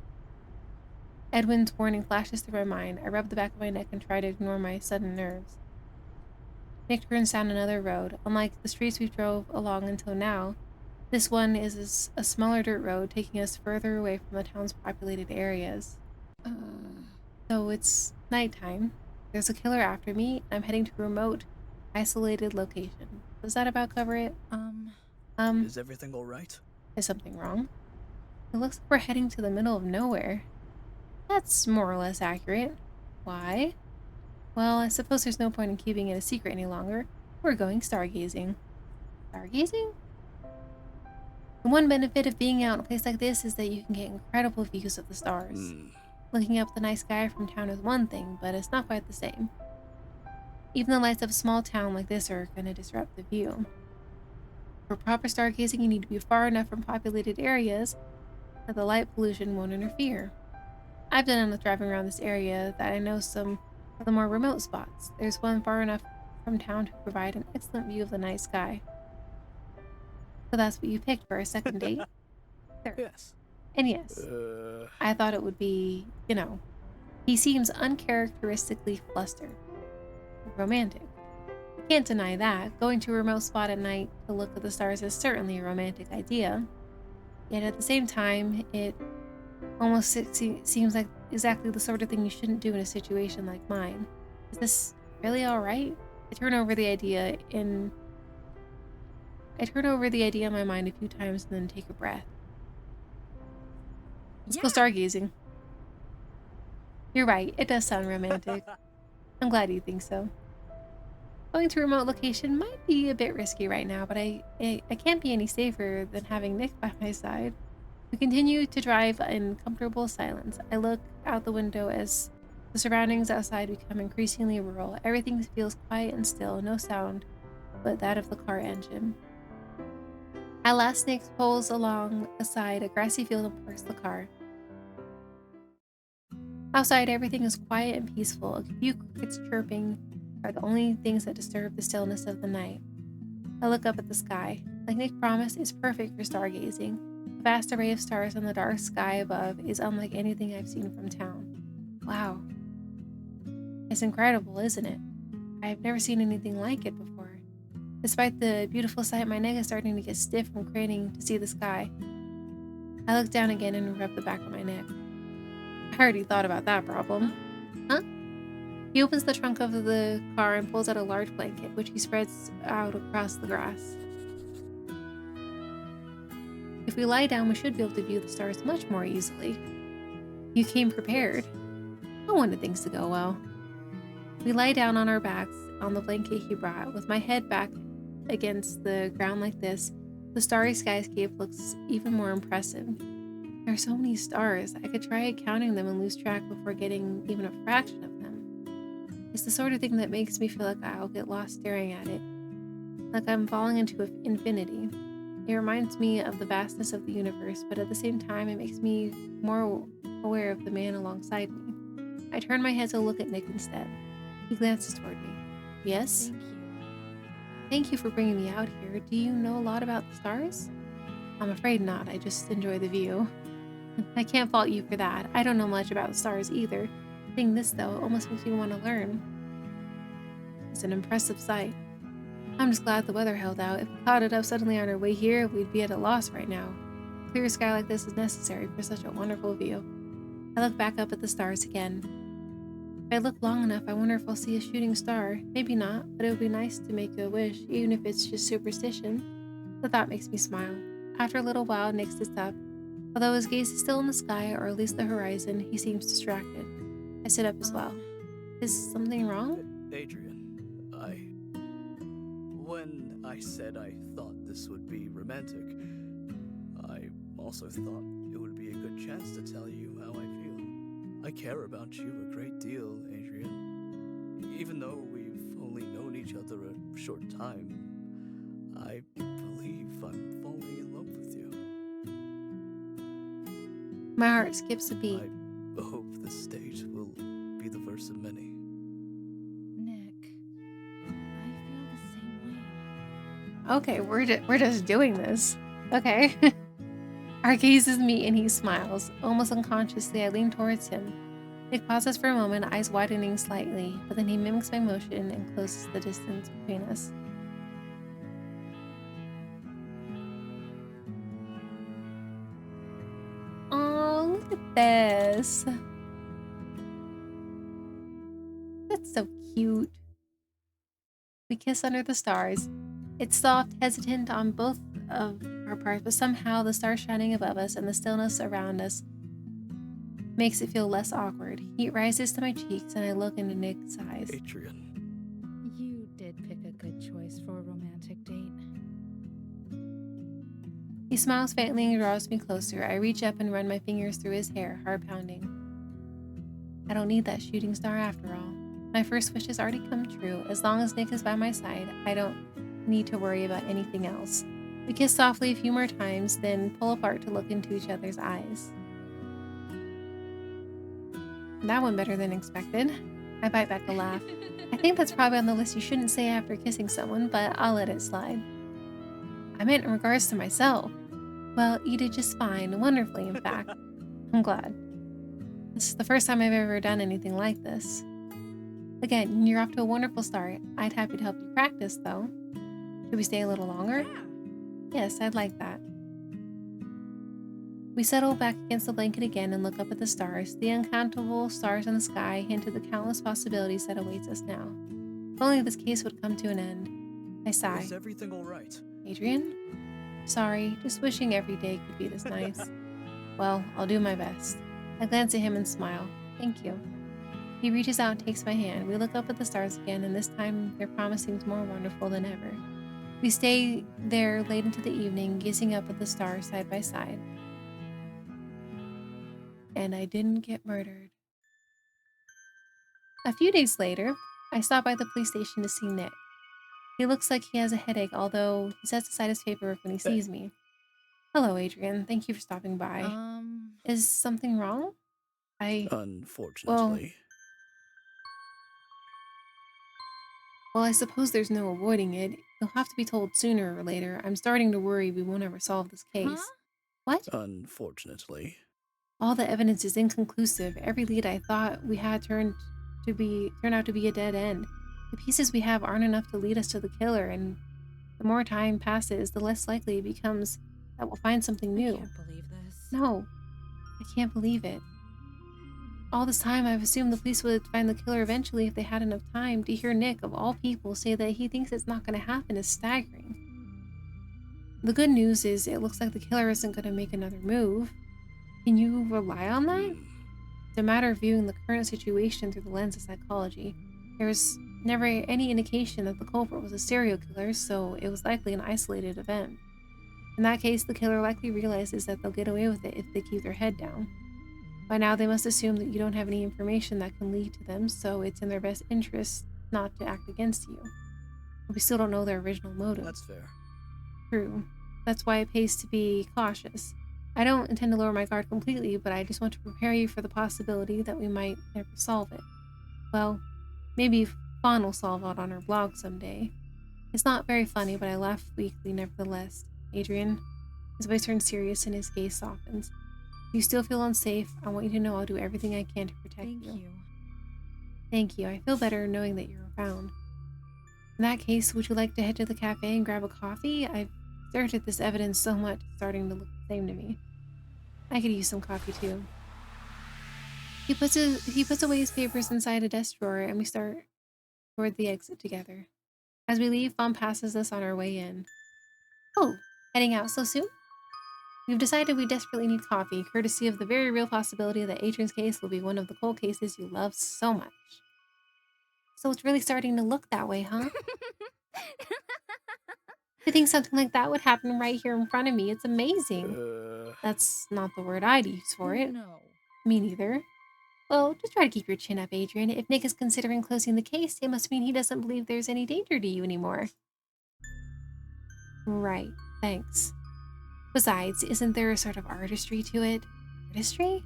Edwin's warning flashes through my mind. I rub the back of my neck and try to ignore my sudden nerves. Nick turns down another road. Unlike the streets we drove along until now, this one is a smaller dirt road taking us further away from the town's populated areas. So it's nighttime. There's a killer after me, and I'm heading to a remote, isolated location. Does that about cover it? Is everything alright? Is something wrong? It looks like we're heading to the middle of nowhere. That's more or less accurate. Why? Well, I suppose there's no point in keeping it a secret any longer. We're going stargazing. Stargazing? The one benefit of being out in a place like this is that you can get incredible views of the stars. Looking up the night sky from town is one thing, but it's not quite the same. Even the lights of a small town like this are going to disrupt the view. For proper stargazing, you need to be far enough from populated areas that the light pollution won't interfere. I've done enough driving around this area that I know some of the more remote spots. There's one far enough from town to provide an excellent view of the night sky. So that's what you picked for our second date? Sure. Yes. And yes, I thought it would be, he seems uncharacteristically flustered. Romantic. I can't deny that. Going to a remote spot at night to look at the stars is certainly a romantic idea. Yet at the same time, it almost seems like exactly the sort of thing you shouldn't do in a situation like mine. Is this really alright? I turn over the idea in my mind a few times and then take a breath. Let's go stargazing. You're right, it does sound romantic. I'm glad you think so. Going to a remote location might be a bit risky right now, but I can't be any safer than having Nick by my side. We continue to drive in comfortable silence. I look out the window as the surroundings outside become increasingly rural. Everything feels quiet and still, no sound but that of the car engine. At last, Nick pulls along aside a grassy field and parks the car. Outside, everything is quiet and peaceful. A few crickets chirping are the only things that disturb the stillness of the night. I look up at the sky. Like Nick promised, it's perfect for stargazing. The vast array of stars in the dark sky above is unlike anything I've seen from town. Wow. It's incredible, isn't it? I've never seen anything like it before. Despite the beautiful sight, my neck is starting to get stiff from craning to see the sky. I look down again and rub the back of my neck. I already thought about that problem. Huh? He opens the trunk of the car and pulls out a large blanket, which he spreads out across the grass. If we lie down, we should be able to view the stars much more easily. You came prepared. I wanted things to go well. We lie down on our backs on the blanket he brought. With my head back against the ground like this, the starry skyscape looks even more impressive. There are so many stars. I could try counting them and lose track before getting even a fraction of them. It's the sort of thing that makes me feel like I'll get lost staring at it, like I'm falling into infinity. It reminds me of the vastness of the universe, but at the same time, it makes me more aware of the man alongside me. I turn my head to look at Nick instead. He glances toward me. Yes? Thank you. Thank you for bringing me out here. Do you know a lot about the stars? I'm afraid not. I just enjoy the view. I can't fault you for that. I don't know much about the stars either. Seeing this, though, almost makes me want to learn. It's an impressive sight. I'm just glad the weather held out. If we clouded up suddenly on our way here, we'd be at a loss right now. A clear sky like this is necessary for such a wonderful view. I look back up at the stars again. If I look long enough, I wonder if I'll see a shooting star. Maybe not, but it would be nice to make a wish, even if it's just superstition. The thought makes me smile. After a little while, Nick sits up. Although his gaze is still in the sky, or at least the horizon, he seems distracted. I sit up as well. Is something wrong? Adrian, when I said I thought this would be romantic, I also thought it would be a good chance to tell you how I feel. I care about you a great deal, Adrian. Even though we've only known each other a short time, I believe I'm falling in love with you. My heart skips a beat. I hope this date will be the first of many. Nick, I feel the same way. Okay, we're just doing this. Okay. Our gazes meet and he smiles. Almost unconsciously, I lean towards him. Nick pauses for a moment, eyes widening slightly, but then he mimics my motion and closes the distance between us. Oh, look at this. That's so cute. We kiss under the stars. It's soft, hesitant on both of our parts, but somehow the stars shining above us and the stillness around us makes it feel less awkward. Heat rises to my cheeks and I look into Nick's eyes. Adrian. You did pick a good choice for a romantic date. He smiles faintly and draws me closer. I reach up and run my fingers through his hair, heart pounding. I don't need that shooting star after all. My first wish has already come true. As long as Nick is by my side, I don't need to worry about anything else. We kiss softly a few more times, then pull apart to look into each other's eyes. That went better than expected. I bite back a laugh. I think that's probably on the list you shouldn't say after kissing someone, but I'll let it slide. I meant in regards to myself. Well, you did just fine, wonderfully in fact. I'm glad. This is the first time I've ever done anything like this. Again, you're off to a wonderful start. I'd happy to help you practice, though. Should we stay a little longer? Yes, I'd like that. We settle back against the blanket again and look up at the stars. The uncountable stars in the sky hint at the countless possibilities that awaits us now. If only this case would come to an end. I sigh. Is everything all right? Adrian? Sorry, just wishing every day could be this nice. Well, I'll do my best. I glance at him and smile. Thank you. He reaches out and takes my hand. We look up at the stars again, and this time their promise seems more wonderful than ever. We stay there late into the evening, gazing up at the stars side by side. And I didn't get murdered. A few days later, I stop by the police station to see Nick. He looks like he has a headache, although he sets aside his paperwork when he sees me. Hello, Adrian. Thank you for stopping by. Is something wrong? Unfortunately. Well, I suppose there's no avoiding it. You'll have to be told sooner or later. I'm starting to worry we won't ever solve this case. Huh? What? Unfortunately. All the evidence is inconclusive. Every lead I thought we had turned out to be a dead end. The pieces we have aren't enough to lead us to the killer, and the more time passes, the less likely it becomes that we'll find something new. I can't believe this. No, I can't believe it. All this time, I've assumed the police would find the killer eventually if they had enough time. To hear Nick, of all people, say that he thinks it's not going to happen is staggering. The good news is it looks like the killer isn't going to make another move. Can you rely on that? It's a matter of viewing the current situation through the lens of psychology. There's never any indication that the culprit was a serial killer, so it was likely an isolated event. In that case, the killer likely realizes that they'll get away with it if they keep their head down. By now, they must assume that you don't have any information that can lead to them, so it's in their best interest not to act against you. But we still don't know their original motive. That's fair. True. That's why it pays to be cautious. I don't intend to lower my guard completely, but I just want to prepare you for the possibility that we might never solve it. Well, maybe Fawn will solve it on her blog someday. It's not very funny, but I laugh weakly nevertheless. Adrian, his voice turns serious and his gaze softens. If you still feel unsafe, I want you to know I'll do everything I can to protect you. Thank you. Thank you. I feel better knowing that you're around. In that case, would you like to head to the cafe and grab a coffee? I've stared at this evidence so much, it's starting to look the same to me. I could use some coffee too. He puts away his papers inside a desk drawer, and we start toward the exit together. As we leave, Fawn passes us on our way in. Oh, heading out so soon? We've decided we desperately need coffee, courtesy of the very real possibility that Adrian's case will be one of the cold cases you love so much. So it's really starting to look that way, huh? I think something like that would happen right here in front of me. It's amazing. That's not the word I'd use for it. No. Me neither. Well, just try to keep your chin up, Adrian. If Nick is considering closing the case, it must mean he doesn't believe there's any danger to you anymore. Right, thanks. Besides, isn't there a sort of artistry to it? Artistry?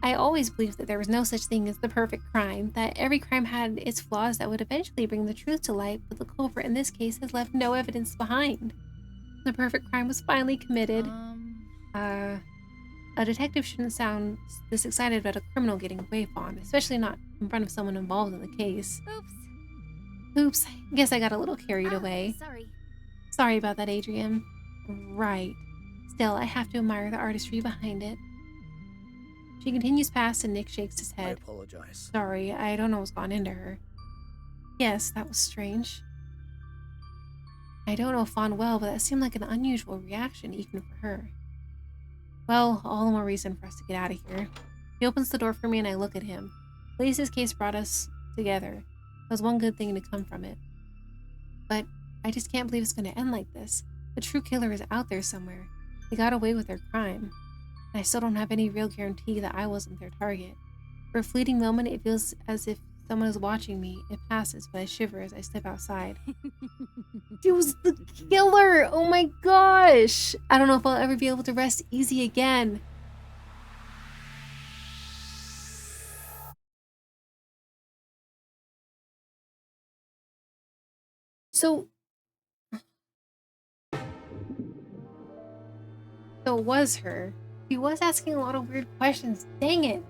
I always believed that there was no such thing as the perfect crime, that every crime had its flaws that would eventually bring the truth to light, but the culprit in this case has left no evidence behind. The perfect crime was finally committed. A detective shouldn't sound this excited about a criminal getting away, Fawn, especially not in front of someone involved in the case. Oops. Oops, guess I got a little carried away. Sorry. Sorry about that, Adrian. Right. Still, I have to admire the artistry behind it. She continues past and Nick shakes his I head. apologize. Sorry, I don't know what's gone into her. Yes, that was strange. I don't know Fawn well, but that seemed like an unusual reaction even for her. Well, all the more reason for us to get out of here. He opens the door for me and I look at him. Lisa's case brought us together. There was one good thing to come from it. But I just can't believe it's going to end like this. The true killer is out there somewhere. They got away with their crime. And I still don't have any real guarantee that I wasn't their target. For a fleeting moment, it feels as if someone is watching me. It passes, but I shiver as I step outside. It was the killer! Oh my gosh! I don't know if I'll ever be able to rest easy again. So it was her. She was asking a lot of weird questions. Dang it.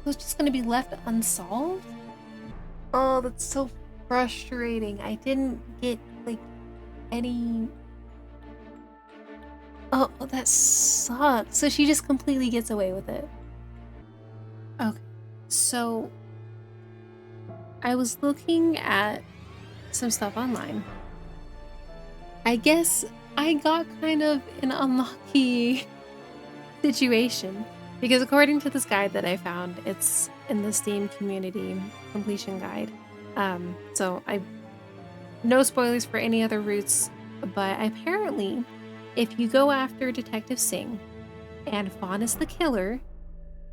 It was just gonna be left unsolved? Oh, that's so frustrating. I didn't get, like, any... Oh, that sucks. So she just completely gets away with it. Okay. So I was looking at some stuff online. I guess I got kind of an unlucky situation because according to this guide that I found, it's in the Steam community completion guide. So no spoilers for any other routes, but apparently if you go after Detective Singh and Fawn is the killer,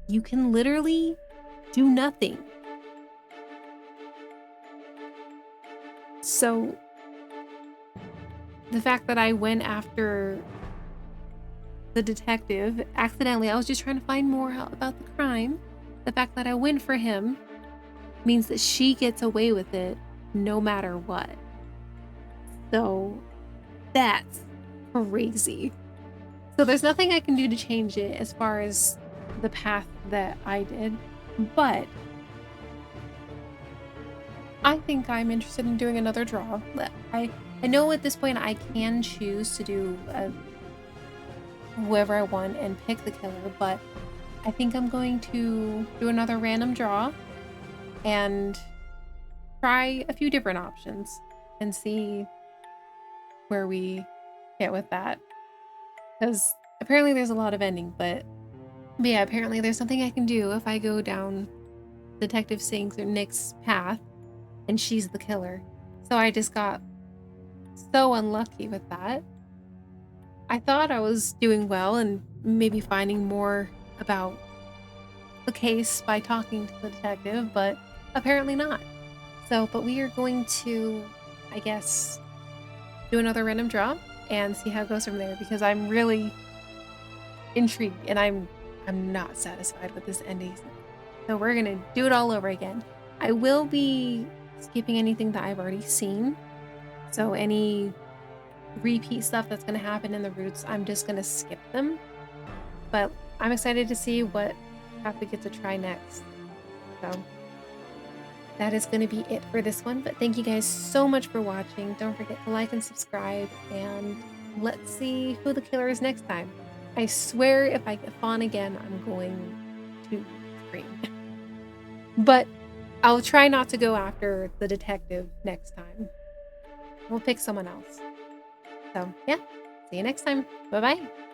you can literally do nothing. So the fact that I went after the detective accidentally, I was just trying to find more out about the crime. The fact that I went for him means that she gets away with it no matter what. So that's crazy. So there's nothing I can do to change it as far as the path that I did, but I think I'm interested in doing another draw. I know at this point I can choose to do whoever I want and pick the killer, but I think I'm going to do another random draw and try a few different options and see where we get with that. Because apparently there's a lot of ending, but yeah, apparently there's something I can do if I go down Detective Singh's or Nick's path and she's the killer. So I just got so unlucky with that. I thought I was doing well and maybe finding more about the case by talking to the detective, but apparently not. So, but we are going to, I guess, do another random draw and see how it goes from there because I'm really intrigued and I'm not satisfied with this ending. So we're gonna do it all over again. I will be skipping anything that I've already seen. So any repeat stuff that's going to happen in the routes, I'm just going to skip them. But I'm excited to see what path we get to try next. So that is going to be it for this one. But thank you guys so much for watching. Don't forget to like and subscribe. And let's see who the killer is next time. I swear if I get Fawn again, I'm going to scream. But I'll try not to go after the detective next time. We'll pick someone else. So, yeah. See you next time. Bye-bye.